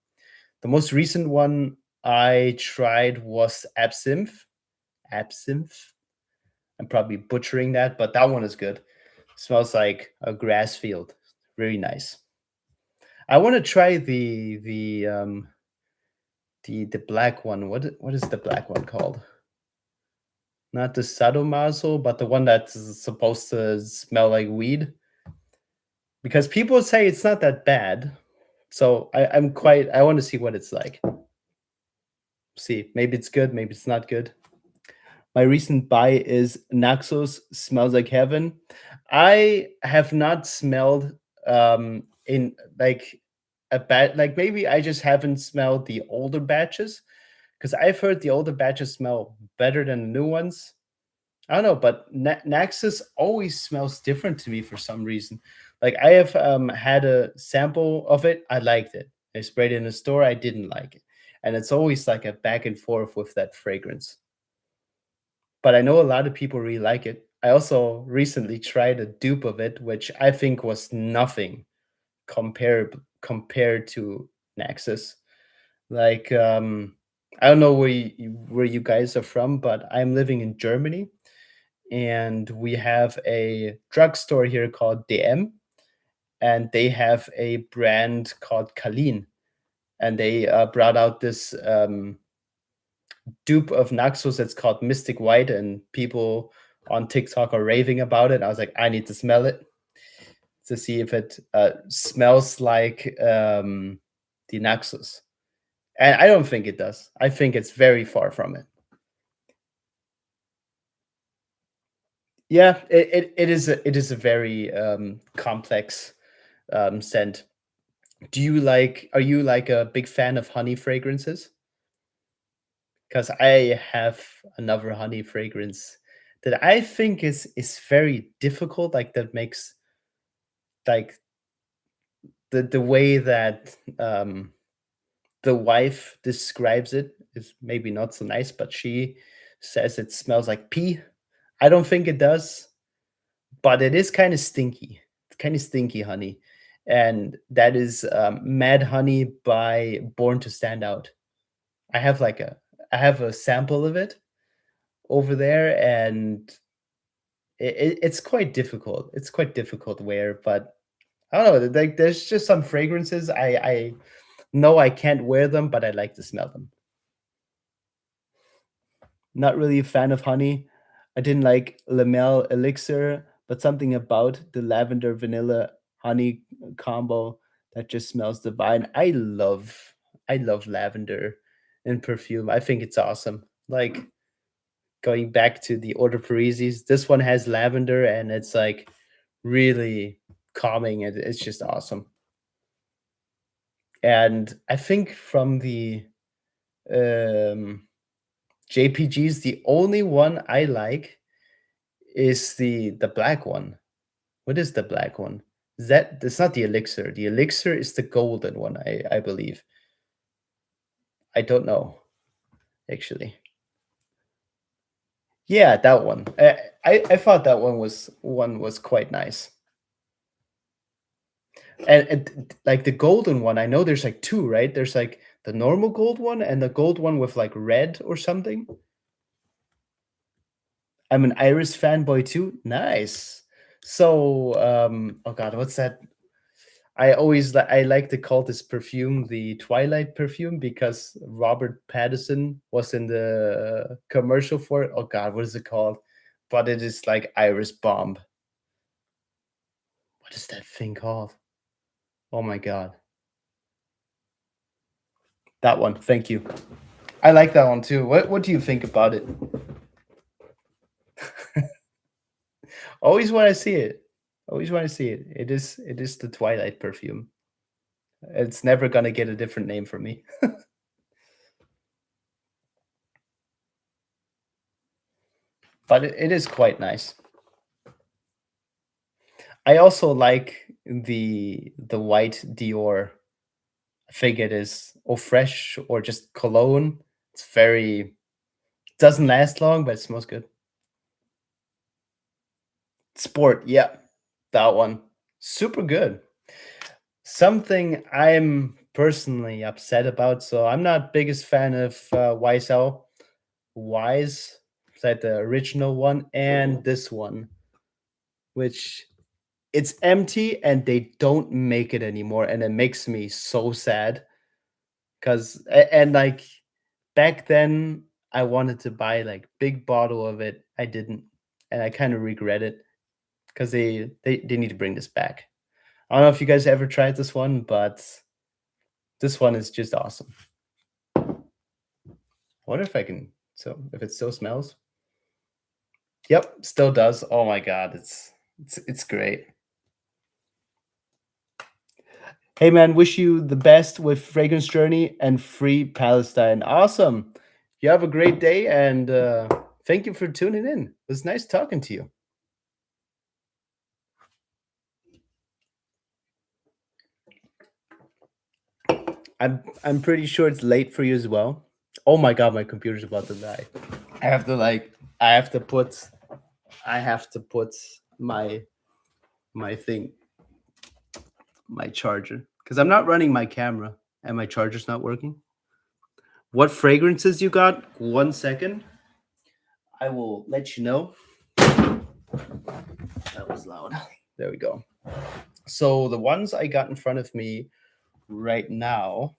A: The most recent one I tried was Absinthe. Absinthe. I'm probably butchering that, but that one is good. Smells like a grass field. Very nice. I want to try the black one. What is the black one called? Not the sadomaso, but the one that's supposed to smell like weed. Because people say it's not that bad. So I want to see what it's like. See, maybe it's good, maybe it's not good. My recent buy is Naxos Smells Like Heaven. I have not smelled in like a bad, like maybe I just haven't smelled the older batches because I've heard the older batches smell better than the new ones. I don't know, but Naxos always smells different to me for some reason. Like I have had a sample of it, I liked it. I sprayed it in the store, I didn't like it, and it's always like a back and forth with that fragrance. But I know a lot of people really like it. I also recently tried a dupe of it, which I think was nothing compared to Nexus. Like, I don't know where you guys are from, but I'm living in Germany, and we have a drugstore here called DM, and they have a brand called Kalin, and they brought out this dupe of Naxos that's called Mystic White, and people on TikTok are raving about it. I was like, I need to smell it to see if it smells like the Naxos. And I don't think it does. I think it's very far from it. Yeah, it is a very complex scent. Are you like a big fan of honey fragrances? Because I have another honey fragrance that I think is very difficult. Like that makes like the way that the wife describes it is maybe not so nice, but she says it smells like pee. I don't think it does, but it is kind of stinky. It's kind of stinky honey, and that is Mad Honey by Born to Stand Out. I have like a I have a sample of it over there, and it's quite difficult. It's quite difficult wear, but I don't know. Like there's just some fragrances I know I can't wear them, but I like to smell them. Not really a fan of honey. I didn't like Lamel Elixir, but something about the lavender vanilla honey combo that just smells divine. I love lavender in perfume. I think it's awesome. Like going back to the Eau de Parisis, this one has lavender and it's like really calming and it's just awesome. And I think from the um JPGs, the only one I like is the black one. What is the black one? Is that's not the elixir. The elixir is the golden one, I believe. I don't know, actually. Yeah, that one. I thought that one was quite nice. And like the golden one, I know there's like two, right? There's like the normal gold one and the gold one with like red or something. I'm an Iris fanboy too. Nice. So, oh god, what's that? I like to call this perfume the Twilight perfume because Robert Pattinson was in the commercial for it. Oh god, what is it called? But it is like Iris Bomb. What is that thing called? Oh my god. That one. Thank you. I like that one too. What do you think about it? Always when I see it. Always when I see it. It is the Twilight perfume. It's never gonna get a different name from me. But it is quite nice. I also like the white Dior. I think it is Eau Fresh or just cologne. It's very doesn't last long, but it smells good. Sport, yeah, that one. Super good. Something I'm personally upset about, so I'm not biggest fan of YSL. Wise, like the original one, and this one, which it's empty and they don't make it anymore, and it makes me so sad. Cause and like back then, I wanted to buy like big bottle of it. I didn't, and I kind of regret it because they need to bring this back. I don't know if you guys ever tried this one, but this one is just awesome. I wonder if I can. So if it still smells. Yep, still does. Oh my god, it's great. Hey man, wish you the best with Fragrance Journey and Free Palestine. Awesome. You have a great day and thank you for tuning in. It was nice talking to you. I'm pretty sure it's late for you as well. Oh my god, my computer's about to die. I have to like I have to put I have to put my my thing my charger because I'm not running my camera and my charger's not working. What fragrances you got? 1 second. I will let you know. That was loud. There we go. So the ones I got in front of me right now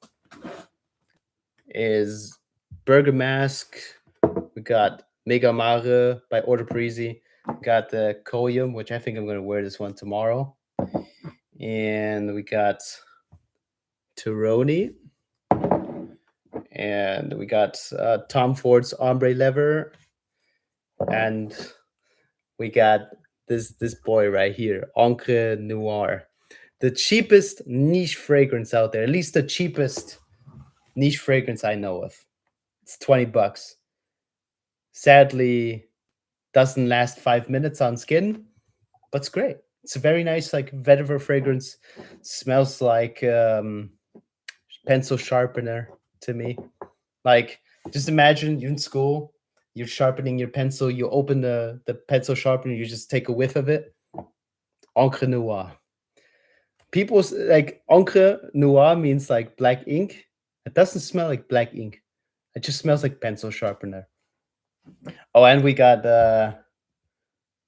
A: is Bergamask. We got Mega Mare by Eau de Parisi. Got the Koyum, which I think I'm going to wear this one tomorrow. And we got Tironi. And we got Tom Ford's Ombre Leather. And we got this boy right here, Encre Noir. The cheapest niche fragrance out there, at least the cheapest niche fragrance I know of. It's 20 bucks. Sadly, doesn't last 5 minutes on skin, but it's great. It's a very nice, like vetiver fragrance. Smells like pencil sharpener to me. Like, just imagine you're in school, you're sharpening your pencil, you open the pencil sharpener, you just take a whiff of it. Encre Noir. People like Encre Noir means like black ink. It doesn't smell like black ink. It just smells like pencil sharpener. Oh, and we got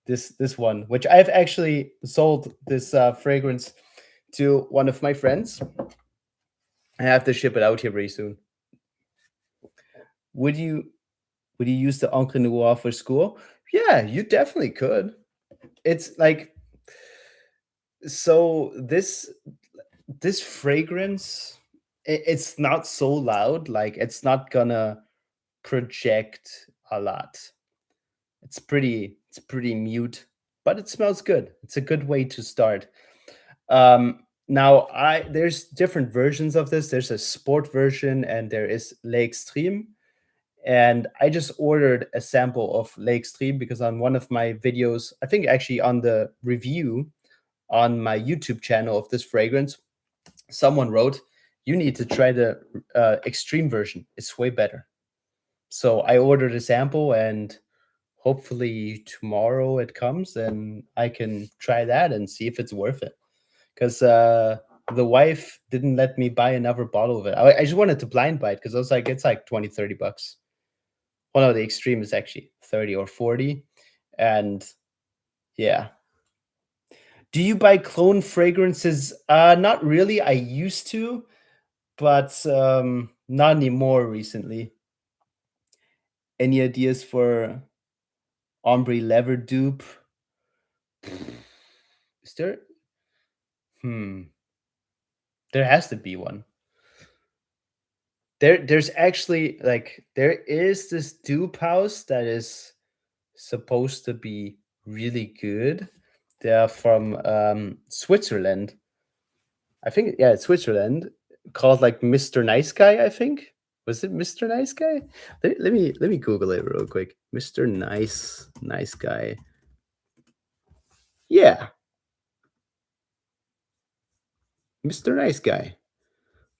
A: this one, which I've actually sold this fragrance to one of my friends. I have to ship it out here very soon. Would you would you use the Encre Noire for school? Yeah, you definitely could. It's like, so this fragrance, it's not so loud, like it's not gonna project a lot. It's pretty mute, but it smells good. It's a good way to start. Now I there's different versions of this. There's a sport version and there is L'Extreme. And I just ordered a sample of L'Extreme because on one of my videos, I think actually on the review on my YouTube channel of this fragrance, someone wrote, "You need to try the extreme version. It's way better." So I ordered a sample, and hopefully tomorrow it comes, and I can try that and see if it's worth it. Because the wife didn't let me buy another bottle of it. I just wanted to blind buy it because I was like, it's like 20, $30. Well, no, the extreme is actually 30 or 40. And yeah. Do you buy clone fragrances? Not really. I used to, but not anymore recently. Any ideas for ombre leather dupe? Is there? Hmm. There has to be one. There's actually, like, there is this dupe house that is supposed to be really good. They're from Switzerland. I think, yeah, it's Switzerland, called like Mr. Nice Guy, I think. Was it Mr. Nice Guy? Let me Google it real quick. Mr. Nice Guy. Yeah, Mr. Nice Guy.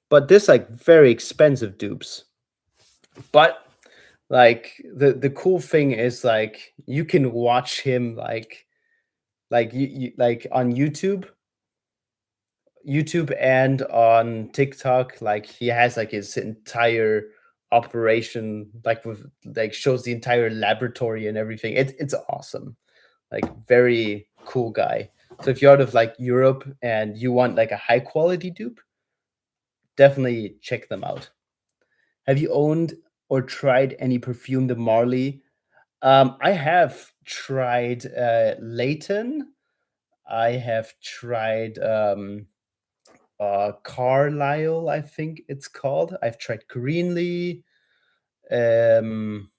A: But this like very expensive dupes. But like the cool thing is, like, you can watch him like you like on YouTube and on TikTok. Like, he has like his entire operation, like with like shows the entire laboratory and everything. It's awesome. Like, very cool guy. So if you're out of like Europe and you want like a high quality dupe, definitely check them out. Have you owned or tried any Perfume de Marley? I have tried Leighton. I have tried Carlisle, I think it's called. I've tried Greenlee. Um,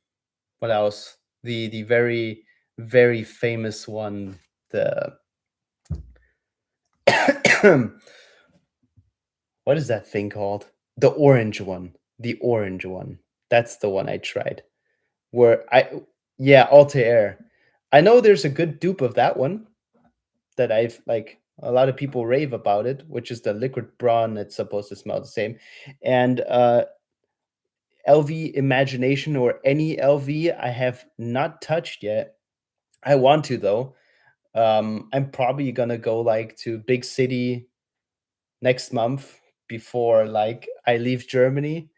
A: what else? The very very famous one. The what is that thing called? The orange one. The orange one. That's the one I tried. Where I Yeah, Altair. I know there's a good dupe of that one that I've like a lot of people rave about it, which is the liquid brawn. It's supposed to smell the same. And LV Imagination, or any LV, I have not touched yet. I want to though. I'm probably gonna go like to big city next month before like I leave Germany,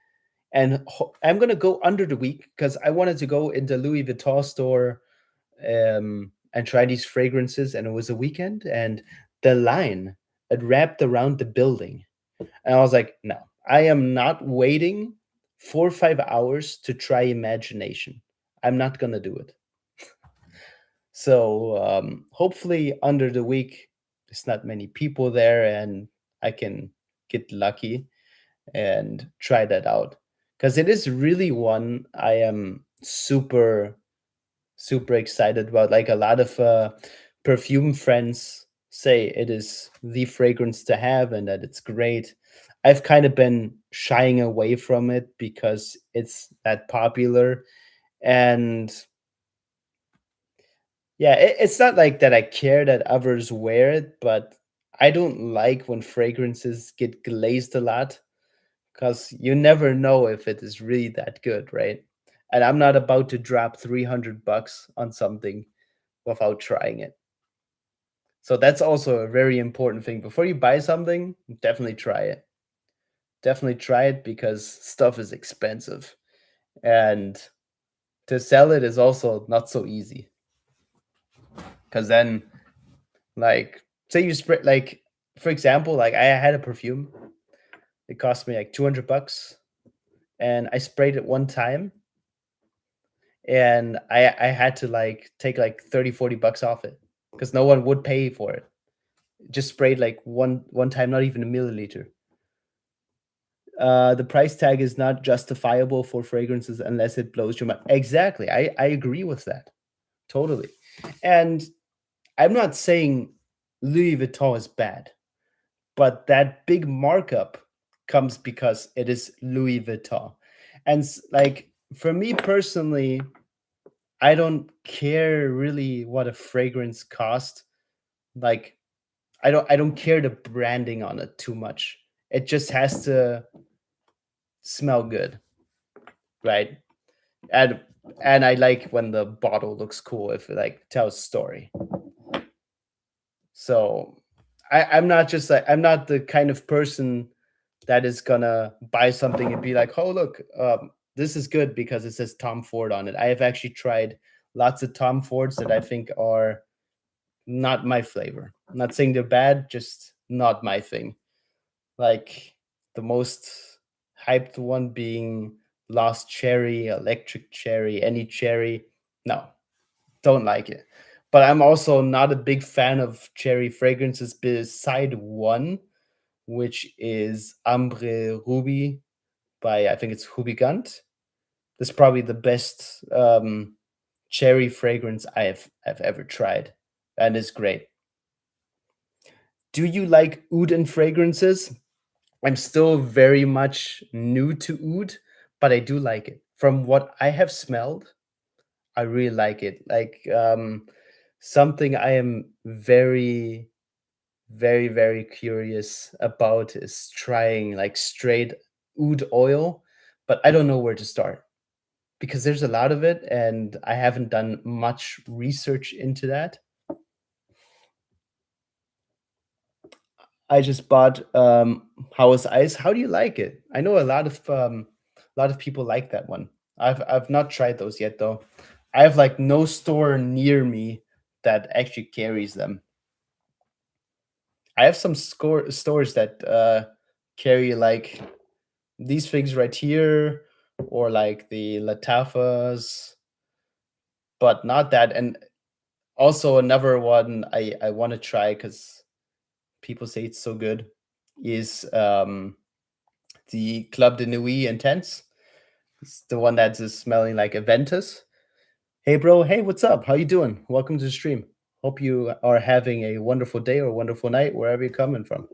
A: and I'm gonna go under the week because I wanted to go in the Louis Vuitton store and try these fragrances, and it was a weekend, and the line, it wrapped around the building, and I was like, no, I am not waiting 4 or 5 hours to try Imagination. I'm not gonna do it. So hopefully under the week there's not many people there, and I can get lucky and try that out, because it is really one I am super excited about. Like, a lot of perfume friends say it is the fragrance to have and that it's great. I've kind of been shying away from it because it's that popular. And yeah, it's not like that I care that others wear it, but I don't like when fragrances get glazed a lot, because you never know if it is really that good, right? And I'm not about to drop $300 on something without trying it. So that's also a very important thing. Before you buy something, definitely try it. Definitely try it, because stuff is expensive. And to sell it is also not so easy. Because then, like, say you spread, like, for example, like I had a perfume. It cost me like 200 bucks and I sprayed it one time and I had to like take like 30, 40 bucks off it because no one would pay for it. Just sprayed like one time, not even a milliliter. The price tag is not justifiable for fragrances unless it blows your mind. Exactly. I agree with that. Totally. And I'm not saying Louis Vuitton is bad, but that big markup comes because it is Louis Vuitton. And like for me personally, I don't care really what a fragrance cost. Like I don't care the branding on it too much. It just has to smell good, right? And and I like when the bottle looks cool if it like tells story. So I'm not just like I'm not the kind of person that is gonna buy something and be like, oh look, this is good because it says Tom Ford on it. I have actually tried lots of Tom Fords that I think are not my flavor. I'm not saying they're bad, just not my thing. Like the most hyped one being Lost Cherry, Electric Cherry, any cherry. No, don't like it. But I'm also not a big fan of cherry fragrances beside one, which is Ambre Ruby by I think it's Hubigant. That's probably the best cherry fragrance I've ever tried, and it's great. Do you like oud and fragrances? I'm still very much new to oud, but I do like it. From what I have smelled, I really like it. Like something I am very, very, very curious about is trying like straight oud oil, but I don't know where to start because there's a lot of it and I haven't done much research into that. I just bought House Ice. How do you like it? I know a lot of people like that one. I've not tried those yet though. I have like no store near me that actually carries them. I have some stores that carry like these things right here or like the Latafas, but not that. And also another one I want to try because people say it's so good is the Club de Nuit Intense. It's the one that's just smelling like Aventus. Hey, bro. Hey, what's up? How you doing? Welcome to the stream. Hope you are having a wonderful day or wonderful night wherever you're coming from.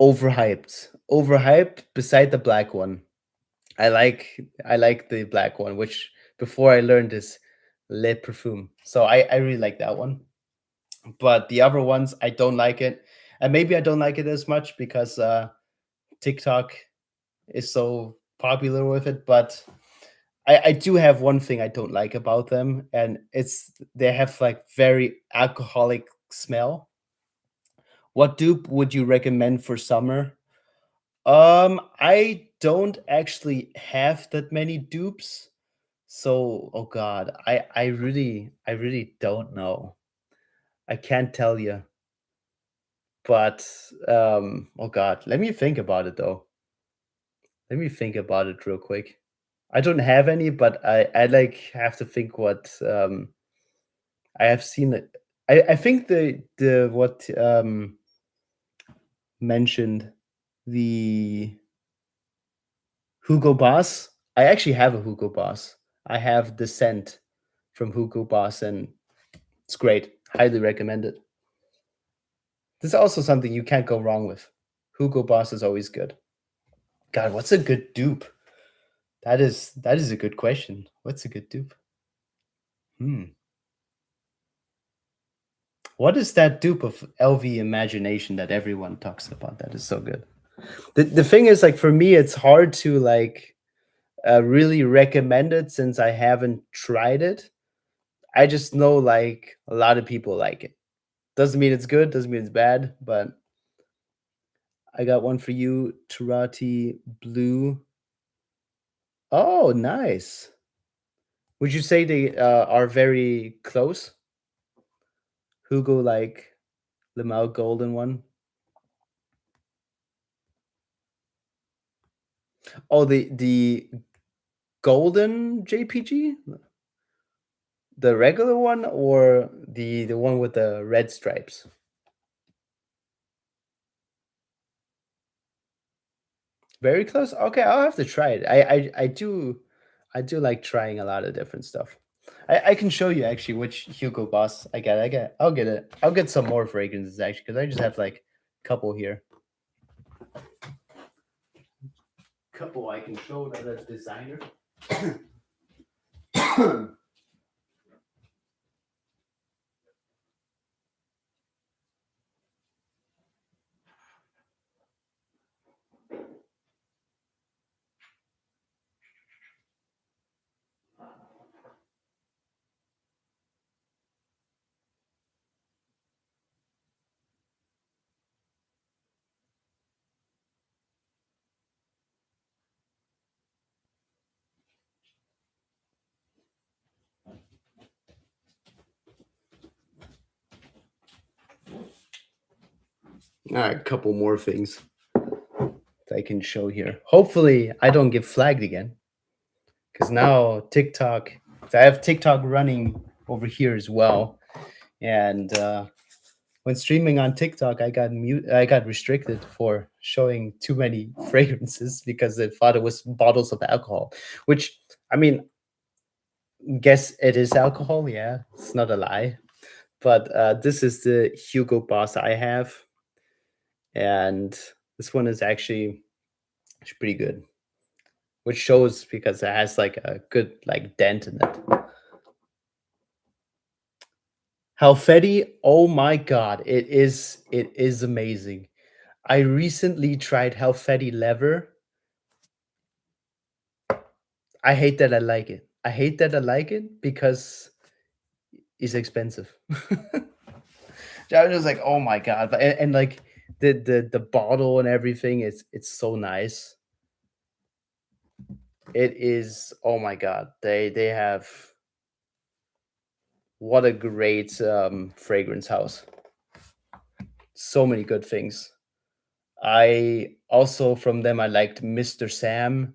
A: Overhyped. Overhyped beside the black one. I like the black one, which before I learned is Le Parfum. So I really like that one. But the other ones I don't like it. And maybe I don't like it as much because TikTok is so popular with it, but I do have one thing I don't like about them, and it's they have like very alcoholic smell. What dupe would you recommend for summer? I don't actually have that many dupes, so oh god, I really don't know. I can't tell you, but oh god, let me think about it though. Let me think about it real quick. I don't have any, but I like have to think what I have seen it. I think the what mentioned the Hugo Boss. I actually have a Hugo Boss. I have the scent from Hugo Boss, and it's great. Highly recommend it. This is also something you can't go wrong with. Hugo Boss is always good. God, what's a good dupe? That is a good question. What's a good dupe? Hmm. What is that dupe of LV Imagination that everyone talks about? That is so good. The thing is, like for me, it's hard to like really recommend it since I haven't tried it. I just know like a lot of people like it. Doesn't mean it's good, doesn't mean it's bad, but I got one for you, Tarati Blue. Oh, nice. Would you say they are very close? Hugo, like Lamau Golden one? Oh, the golden JPG, the regular one, or the one with the red stripes? Very close. Okay, I'll have to try it. I do like trying a lot of different stuff. I can show you actually which Hugo Boss I get. I'll get it. I'll get some more fragrances actually because I just have like a couple here. Couple I can show that a designer. All right, a couple more things that I can show here. Hopefully, I don't get flagged again because now TikTok. So I have TikTok running over here as well, and when streaming on TikTok, I got restricted for showing too many fragrances because they thought it was bottles of alcohol. Which I mean, guess it is alcohol. Yeah, it's not a lie. But this is the Hugo Boss I have, and this one is actually it's pretty good, which shows because it has like a good like dent in it. Halfeti, oh my god, it is amazing. I recently tried Halfeti leather. I hate that I like it. I hate that I like it because it's expensive. I was just like, oh my god, and like the bottle and everything, it's so nice. It is, oh my god, they have what a great fragrance house. So many good things. I also from them I liked Mr. Sam.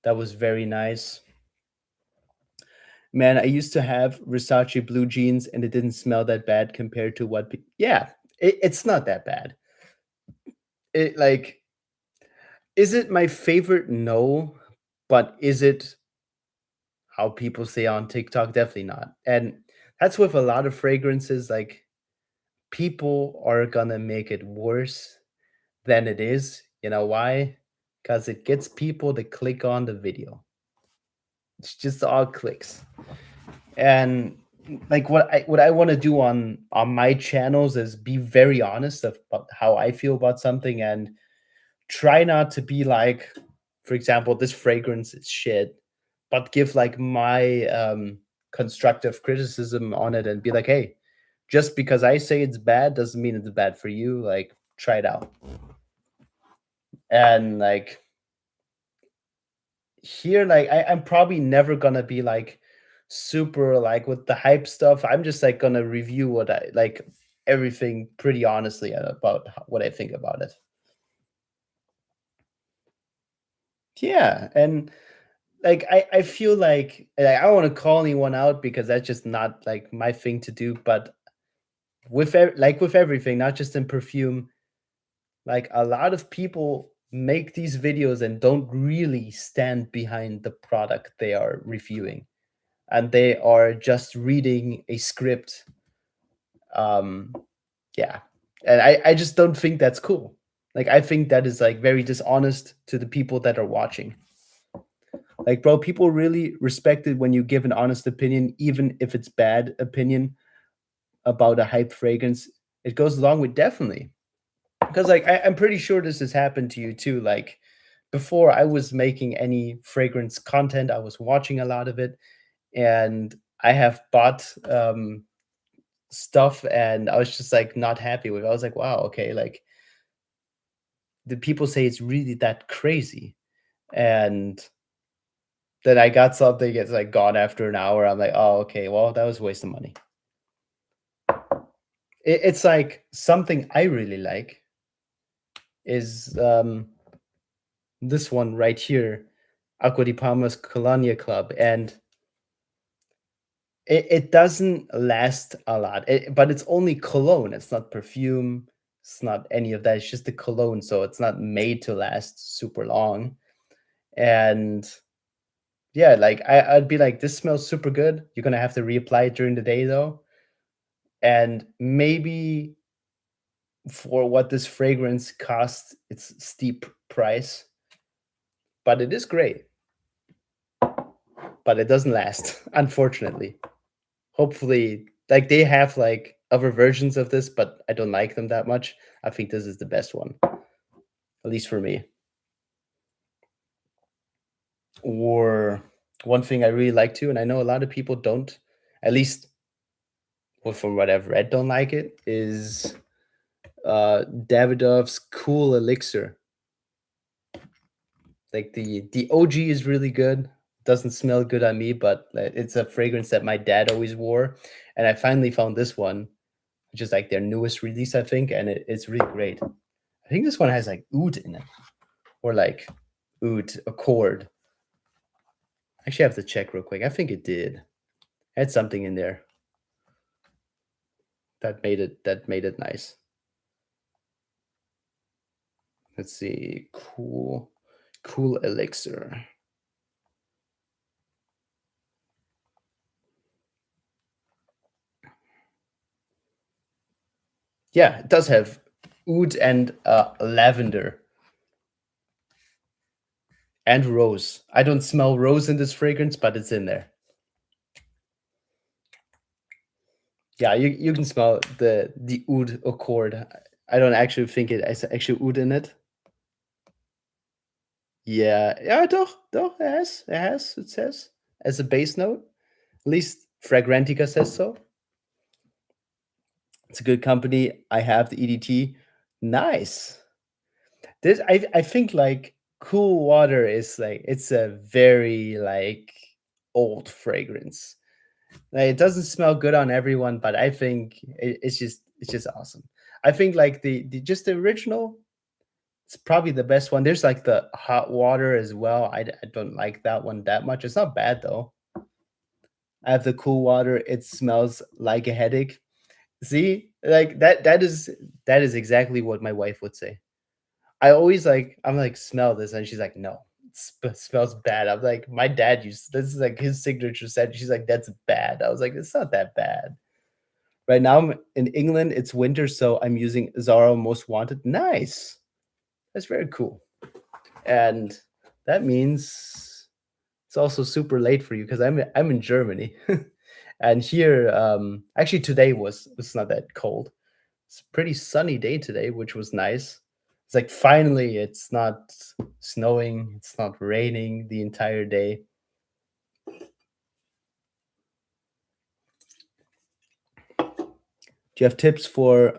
A: That was very nice. Man, I used to have Versace blue jeans and it didn't smell that bad compared to what yeah, it's not that bad. It like is it my favorite? No, but is it how people say on TikTok? Definitely not. And that's with a lot of fragrances, like people are gonna make it worse than it is. You know why? Because it gets people to click on the video. It's just all clicks. And like what I want to do on my channels is be very honest about how I feel about something and try not to be like, for example, this fragrance is shit, but give like my constructive criticism on it and be like, hey, just because I say it's bad doesn't mean it's bad for you. Like, try it out. And like here, like I'm probably never gonna be like super like with the hype stuff. I'm just like gonna review what I like everything pretty honestly about what I think about it. Yeah, and like I feel like, I don't want to call anyone out because that's just not like my thing to do. But with like with everything, not just in perfume, like a lot of people make these videos and don't really stand behind the product they are reviewing, and they are just reading a script. Um, yeah, and I just don't think that's cool. Like I think that is like very dishonest to the people that are watching. Like, bro, people really respect it when you give an honest opinion, even if it's bad opinion about a hype fragrance. It goes along with definitely because like I'm pretty sure this has happened to you too. Like before I was making any fragrance content, I was watching a lot of it, and I have bought stuff, and I was just like not happy with it. I was like, wow, okay, like the people say it's really that crazy, and Then I got something, it's like gone after an hour. I'm like, oh, okay, well, that was a waste of money. It's like something I really like is this one right here, Acqua di Parma's Colonia Club, and it doesn't last a lot, but it's only cologne. It's not perfume. It's not any of that. It's just the cologne, so it's not made to last super long. And yeah, like I'd be like, this smells super good. You're gonna have to reapply it during the day though, and maybe for what this fragrance costs, it's steep price, but it is great. But it doesn't last, unfortunately. Hopefully, like they have like other versions of this, but I don't like them that much. I think this is the best one, at least for me. Or one thing I really like too, and I know a lot of people don't, at least well, from what I've read, don't like it, is Davidoff's Cool Elixir. Like the OG is really good. Doesn't smell good on me, but it's a fragrance that my dad always wore, and I finally found this one, which is like their newest release, I think, and it's really great. I think this one has like oud in it, or like oud accord. Actually, I have to check real quick. I think it did. It had something in there that made it nice. Let's see, cool elixir. Yeah, it does have oud and lavender and rose. I don't smell rose in this fragrance, but it's in there. Yeah, you can smell the oud accord. I don't actually think it has actually oud in it. Yeah, yeah, doch, it says as a base note. At least Fragrantica says so. It's a good company. I have the EDT. Nice. This I think like Cool Water is like it's a very like old fragrance. Like, it doesn't smell good on everyone, but I think it's just awesome. I think like the just the original, it's probably the best one. There's like the hot water as well. I don't like that one that much. It's not bad though. I have the cool water. It smells like a headache. See, like that is exactly what my wife would say. I always like I'm like smell this, and she's like, no, it smells bad. I'm like, my dad used this is like his signature scent. She's like, that's bad. I was like, it's not that bad. Right now I'm in England. It's winter, so I'm using Zara Most Wanted. Nice. That's very cool. And that means it's also super late for you because I'm in Germany. And here, actually today was not that cold. It's a pretty sunny day today, which was nice. It's like finally it's not snowing, it's not raining the entire day. Do you have tips for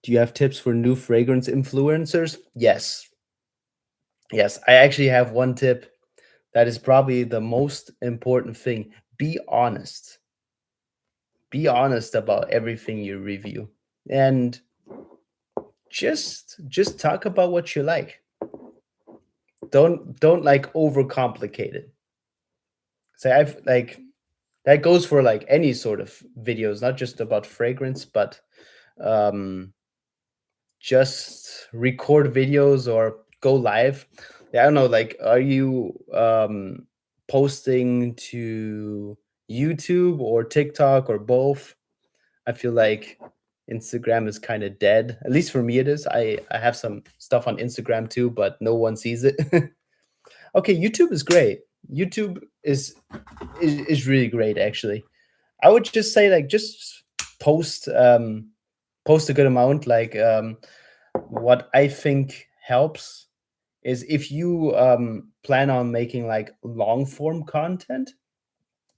A: do you have tips for new fragrance influencers? Yes. Yes, I actually have one tip that is probably the most important thing. Be honest. Be honest about everything you review. And just talk about what you like. Don't like overcomplicate it. So I've like that goes for like any sort of videos, not just about fragrance, but um just record videos or go live. Yeah, I don't know, like are you posting to YouTube or TikTok or both? I feel like Instagram is kind of dead. At least for me it is. I have some stuff on Instagram too, but no one sees it. Okay, YouTube is great. YouTube is really great actually. I would just say like just post post a good amount. Like what I think helps is if you plan on making like long form content,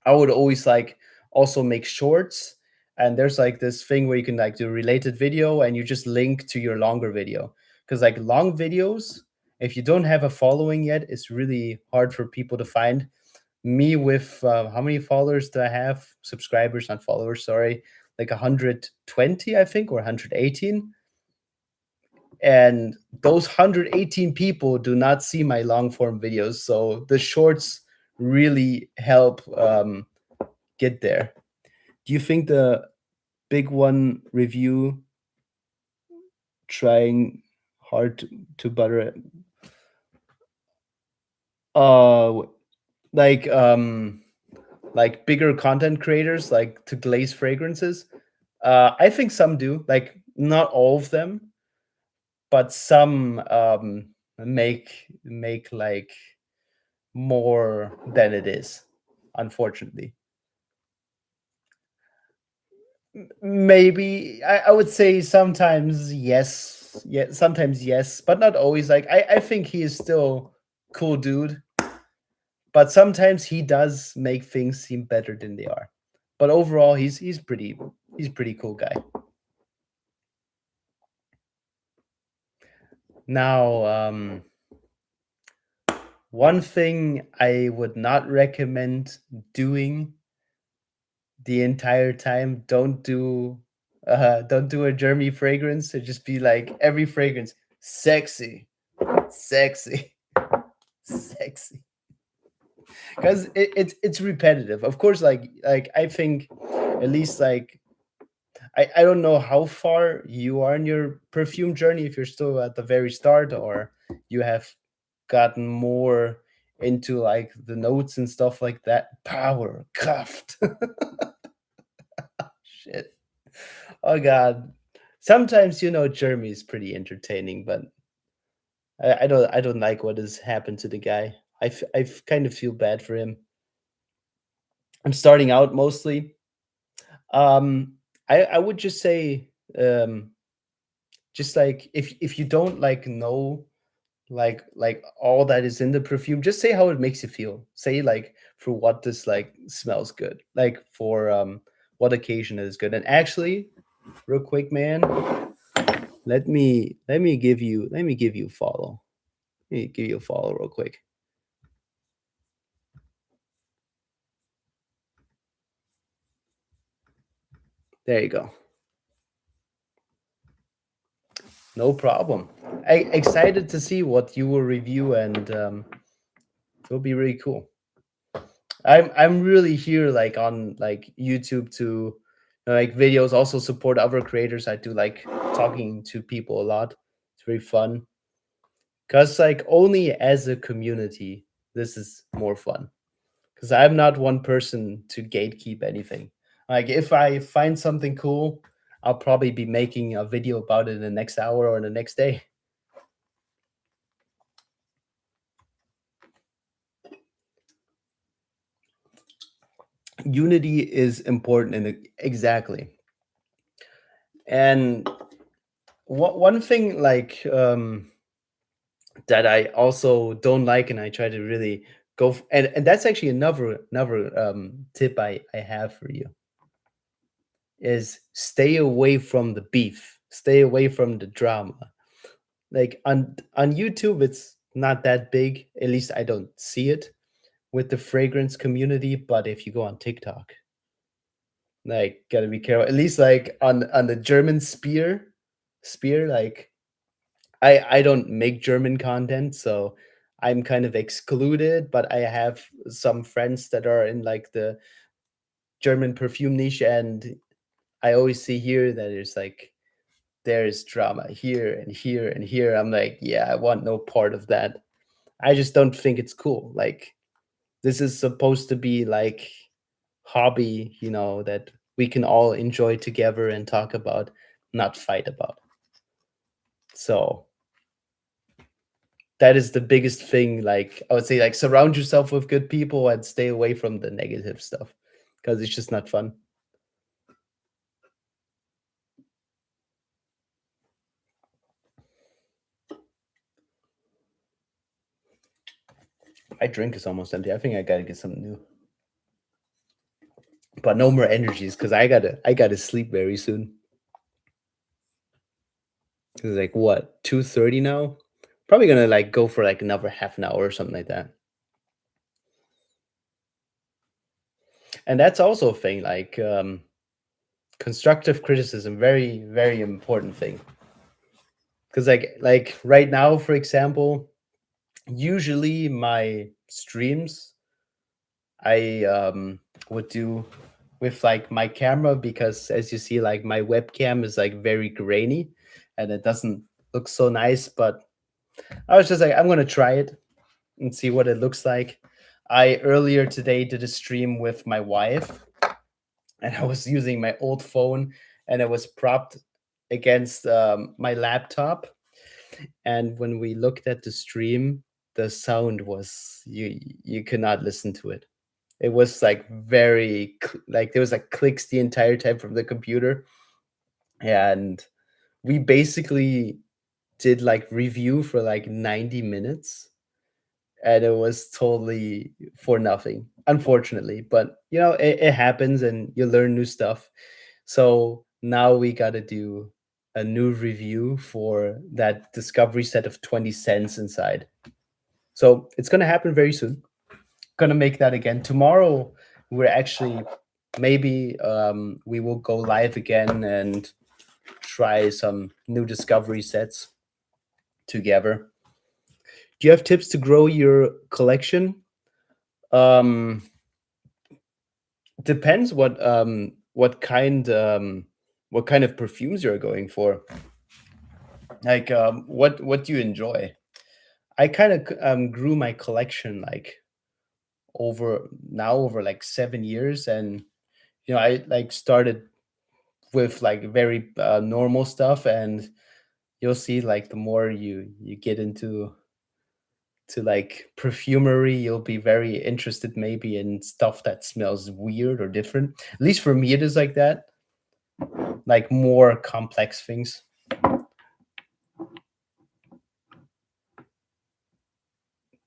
A: I would always like also make shorts. And there's like this thing where you can like do related video and you just link to your longer video. Because like long videos, if you don't have a following yet, it's really hard for people to find. Me with how many followers do I have? Subscribers, not followers, sorry. Like 120, I think, or 118. And those 118 people do not see my long form videos. So the shorts really help get there. Do you think the big one review trying hard to butter it? Uh, like bigger content creators like to glaze fragrances. I think some do, like not all of them, but some make like more than it is, unfortunately. Maybe I would say sometimes yes, yeah, sometimes yes, but not always. Like I think he is still cool dude, but sometimes he does make things seem better than they are. But overall, he's pretty cool guy. Now, one thing I would not recommend doing the entire time, don't do a Jeremy fragrance. It just be like every fragrance, sexy, sexy, sexy. Because it's repetitive. Of course, like I think at least like I don't know how far you are in your perfume journey, if you're still at the very start or you have gotten more into like the notes and stuff like that. Power cuffed. Shit. Oh god. Sometimes Jeremy is pretty entertaining, but I don't like what has happened to the guy. I kind of feel bad for him. I'm starting out mostly. I would just say just like if you don't like know like all that is in the perfume, just say how it makes you feel. Say like for what this like smells good, like for what occasion it is good. And actually, real quick, man, let me give you a follow. Let me give you a follow real quick. There you go. No problem. Excited to see what you will review, and it'll be really cool. I'm really here like on like YouTube to like videos, also support other creators. I do like talking to people a lot. It's very fun. Cause like only as a community, this is more fun. Cause I'm not one person to gatekeep anything. Like if I find something cool, I'll probably be making a video about it in the next hour or the next day. Unity is important in exactly. And one thing like that I also don't like, and I try to really and that's actually another tip I have for you is stay away from the beef, stay away from the drama. Like on YouTube, it's not that big. At least I don't see it with the fragrance community. But if you go on TikTok, like gotta be careful. At least like on the German spear, like I don't make German content, so I'm kind of excluded, but I have some friends that are in like the German perfume niche, and I always see here that there's drama here and here and here. I'm like, yeah, I want no part of that. I just don't think it's cool. Like this is supposed to be like hobby, that we can all enjoy together and talk about, not fight about. So that is the biggest thing. Like I would say, like surround yourself with good people and stay away from the negative stuff because it's just not fun. My drink is almost empty. I think I gotta get something new. But no more energies because I gotta sleep very soon. It's like what, 2:30 now? Probably gonna like go for like another half an hour or something like that. And that's also a thing, like constructive criticism, very, very important thing. Because like right now, for example, usually my streams I would do with like my camera because as you see, like my webcam is like very grainy and it doesn't look so nice. But I was just like, I'm gonna try it and see what it looks like. I earlier today did a stream with my wife and I was using my old phone and it was propped against my laptop. And when we looked at the stream, the sound was you could not listen to it. It was like very like there was like clicks the entire time from the computer, and we basically did like review for like 90 minutes, and it was totally for nothing, unfortunately. But you know, it happens, and you learn new stuff. So now we got to do a new review for that discovery set of 20 cents inside. So it's gonna happen very soon. Gonna make that again tomorrow. We're actually maybe we will go live again and try some new discovery sets together. Do you have tips to grow your collection? um Depends what kind of perfumes you're going for. Like what do you enjoy? I kind of grew my collection like over like 7 years. And you know, I like started with like very normal stuff, and you'll see like the more you get into to like perfumery, you'll be very interested maybe in stuff that smells weird or different. At least for me it is like that, like more complex things.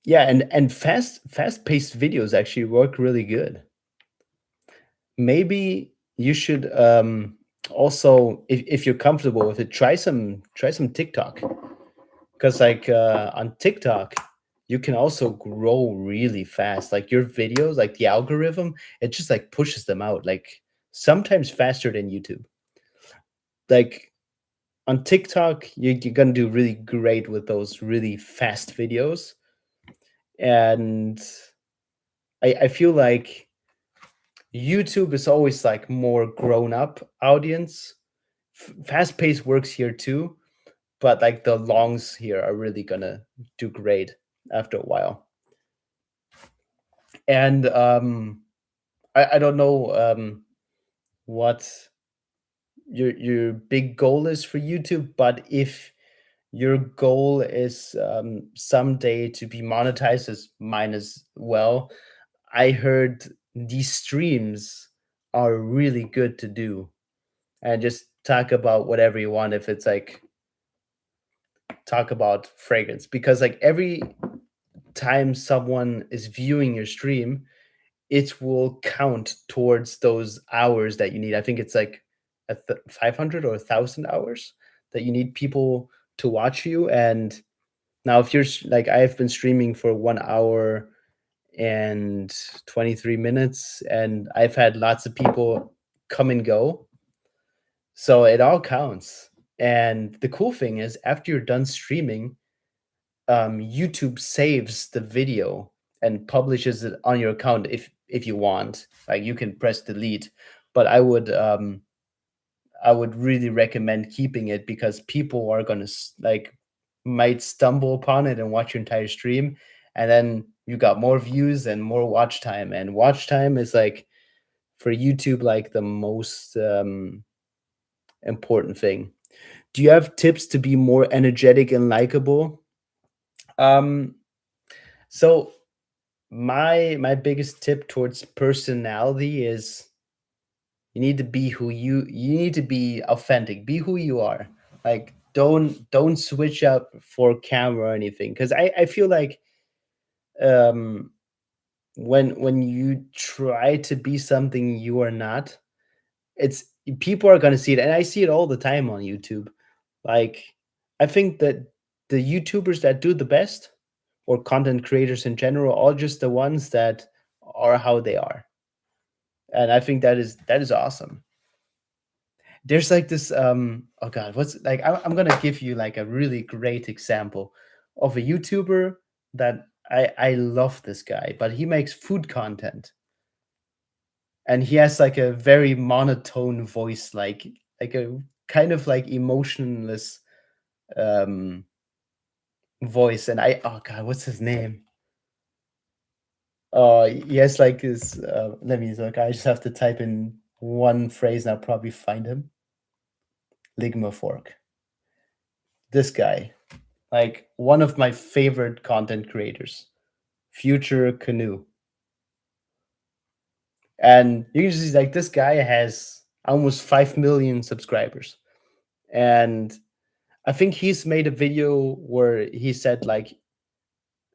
A: Yeah, and fast paced videos actually work really good. Maybe you should also, if you're comfortable with it, try some TikTok. Because like on TikTok, you can also grow really fast. Like your videos, like the algorithm, it just like pushes them out like sometimes faster than YouTube. Like on TikTok, you're gonna do really great with those really fast videos. And I feel like YouTube is always like more grown up audience. Fast pace works here too, but like the longs here are really gonna do great after a while. And I don't know what your big goal is for YouTube, but if your goal is someday to be monetized as mine as well, I heard these streams are really good to do, and just talk about whatever you want. If it's like talk about fragrance, because like every time someone is viewing your stream, it will count towards those hours that you need. I think it's like 500 or 1,000 hours that you need people to watch you. And now, if you're like, I've been streaming for 1 hour and 23 minutes, and I've had lots of people come and go. So it all counts. And the cool thing is, after you're done streaming, YouTube saves the video and publishes it on your account if you want. Like you can press delete, but I would really recommend keeping it because people are gonna like might stumble upon it and watch your entire stream, and then you got more views and more watch time. And watch time is like for YouTube like the most important thing. Do you have tips to be more energetic and likable? Um, so my biggest tip towards personality is you need to be you need to be authentic, be who you are. Like don't switch up for camera or anything, because I feel like um when you try to be something you are not, it's people are going to see it, and I see it all the time on YouTube. Like I think that the YouTubers that do the best, or content creators in general, are just the ones that are how they are. And I think that is awesome. There's like this oh god, what's like I'm gonna give you like a really great example of a YouTuber that I love this guy, but he makes food content, and he has like a very monotone voice, like a kind of like emotionless um voice. And I oh god, what's his name? He has like this let me look. I just have to type in one phrase and I'll probably find him. Ligma Fork. This guy. Like one of my favorite content creators. Future Canoe. And you can see like this guy has almost 5 million subscribers. And I think he's made a video where he said like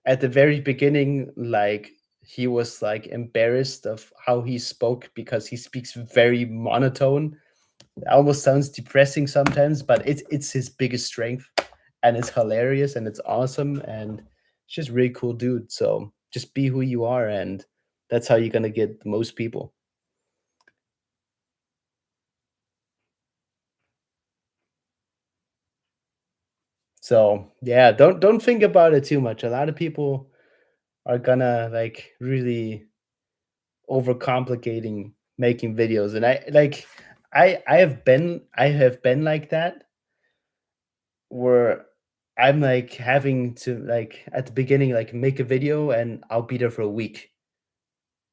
A: at the very beginning, like he was like embarrassed of how he spoke because he speaks very monotone. It almost sounds depressing sometimes, but it's his biggest strength, and it's hilarious and it's awesome, and it's just really cool dude. So just be who you are, and that's how you're gonna get the most people. So yeah, don't think about it too much. A lot of people are gonna like really overcomplicating making videos, and I have been like that, where I'm like having to like at the beginning like make a video and I'll be there for a week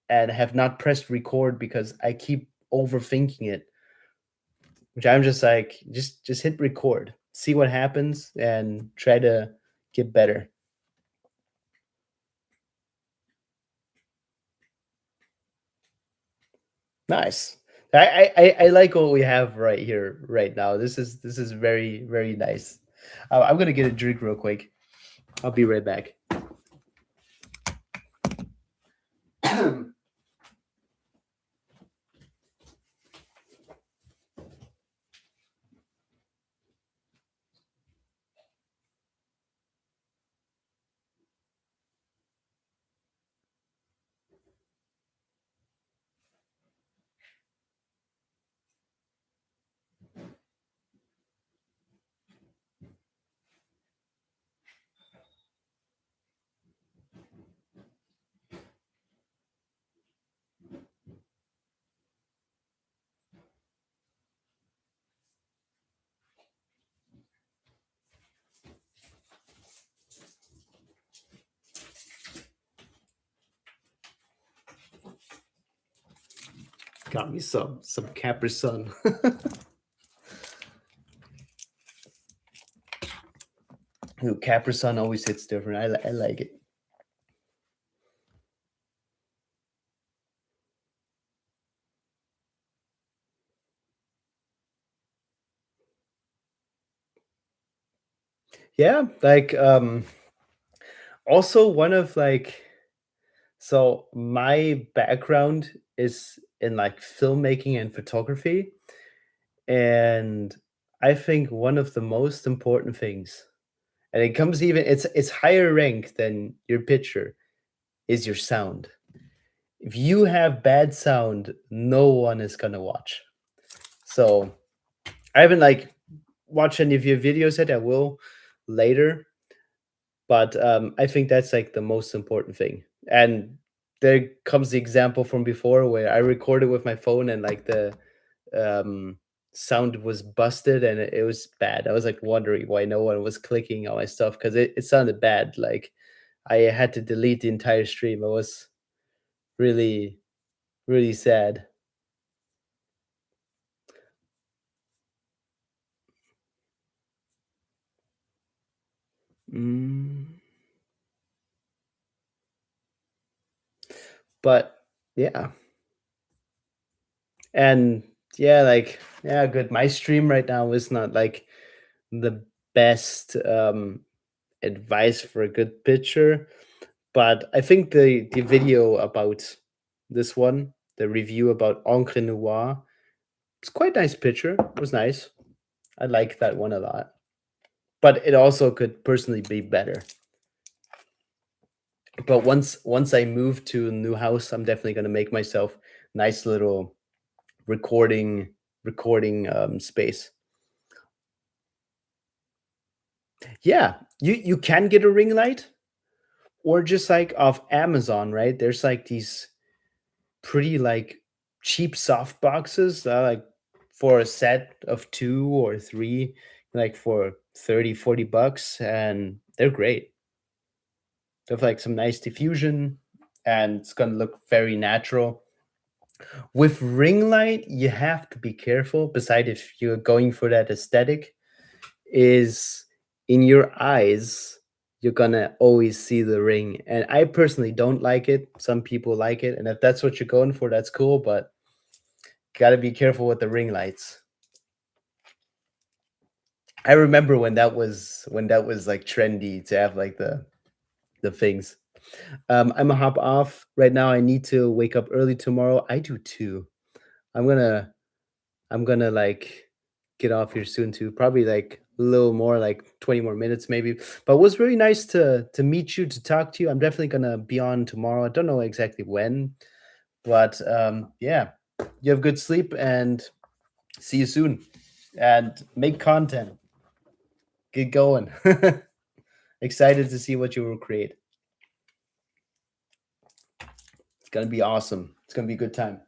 A: and have not pressed record because I keep overthinking it, which I'm just like just hit record, see what happens and try to get better. Nice. I like what we have right here right now. This is very very nice. I'm gonna get a drink real quick. I'll be right back. Got me some Capri Sun. Ooh, Capri Sun always hits different. I like it. Yeah, like also one of like so my background is in like filmmaking and photography, and I think one of the most important things, and it comes even it's higher rank than your picture, is your sound. If you have bad sound, no one is gonna watch. So I haven't like watched any of your videos yet. I will later, but I think that's like the most important thing. And there comes the example from before where I recorded with my phone and like the um, sound was busted and it was bad. I was like wondering why no one was clicking on my stuff because it sounded bad. Like I had to delete the entire stream. I was really, really sad. Mm, but yeah, and yeah, like yeah, good. My stream right now is not like the best advice for a good picture, but I think the video about this one, the review about Encre Noire, it's quite nice picture. It was nice. I like that one a lot. but it also could personally be better. But once I move to a new house, I'm definitely gonna make myself nice little recording space. Yeah, you can get a ring light or just like off Amazon, right? There's like these pretty like cheap soft boxes that are like for a set of two or three, like for 30-40 bucks, and they're great. They have like some nice diffusion and it's gonna look very natural. With ring light, you have to be careful, beside if you're going for that aesthetic, is in your eyes, you're gonna always see the ring. And I personally don't like it. Some people like it. And if that's what you're going for, that's cool, but gotta be careful with the ring lights. I remember when that was like trendy to have like the things. I'm gonna hop off right now. I need to wake up early tomorrow. I do too. I'm gonna I'm gonna like get off here soon too. Probably like a little more, like 20 more minutes maybe. But it was really nice to meet you, to talk to you. I'm definitely gonna be on tomorrow. I don't know exactly when, but yeah. You have good sleep and see you soon. And make content. Get going. Excited to see what you will create. It's gonna be awesome. It's gonna be a good time.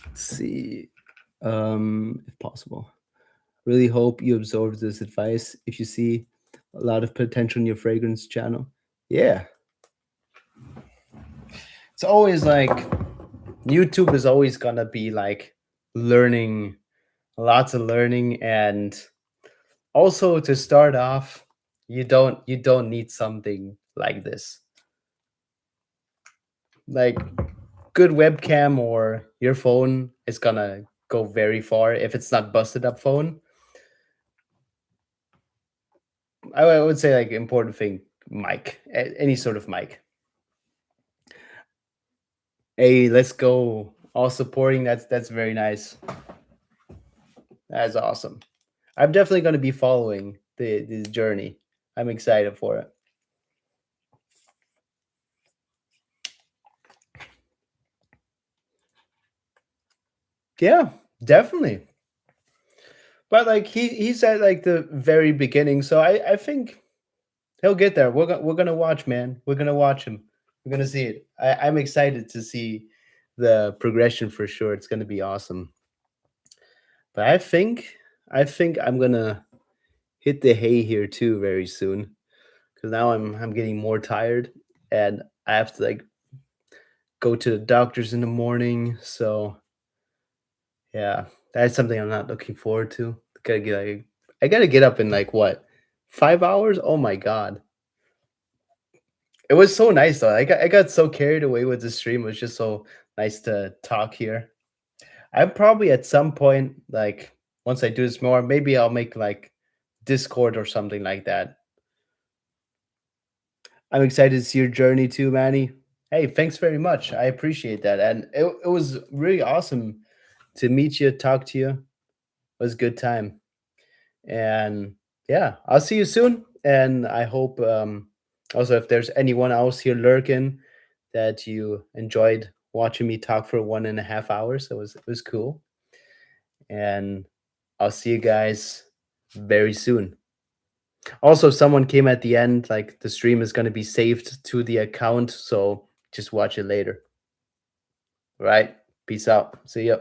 A: Let's see. If possible. Really hope you absorb this advice. If you see a lot of potential in your fragrance channel, yeah, it's always like YouTube is always gonna be like learning, lots of learning, and also to start off, you don't need something like this. Like good webcam or your phone is gonna go very far if it's not busted up phone. I would say like important thing, mic, any sort of mic. Hey, let's go. All supporting. That's very nice. That's awesome. I'm definitely going to be following the journey. I'm excited for it. Yeah, definitely. But like he's at like the very beginning, so I think he'll get there. We're gonna watch, man. We're gonna watch him. We're gonna see it. I'm excited to see the progression for sure. It's gonna be awesome. But I think I'm gonna hit the hay here too very soon because now I'm getting more tired and I have to like go to the doctors in the morning. So yeah, that's something I'm not looking forward to. I gotta get up in like what, 5 hours? Oh my god. It was so nice though. I got so carried away with the stream. It was just so nice to talk here. I probably at some point, like once I do this more, maybe I'll make like Discord or something like that. I'm excited to see your journey too, Manny. Hey, thanks very much. I appreciate that. And it was really awesome to meet you, talk to you. It was a good time. And yeah, I'll see you soon. And I hope also if there's anyone else here lurking that you enjoyed watching me talk for 1.5 hours. It was cool. And I'll see you guys very soon. Also, someone came at the end, like the stream is gonna be saved to the account, so just watch it later. All right. Peace out. See ya.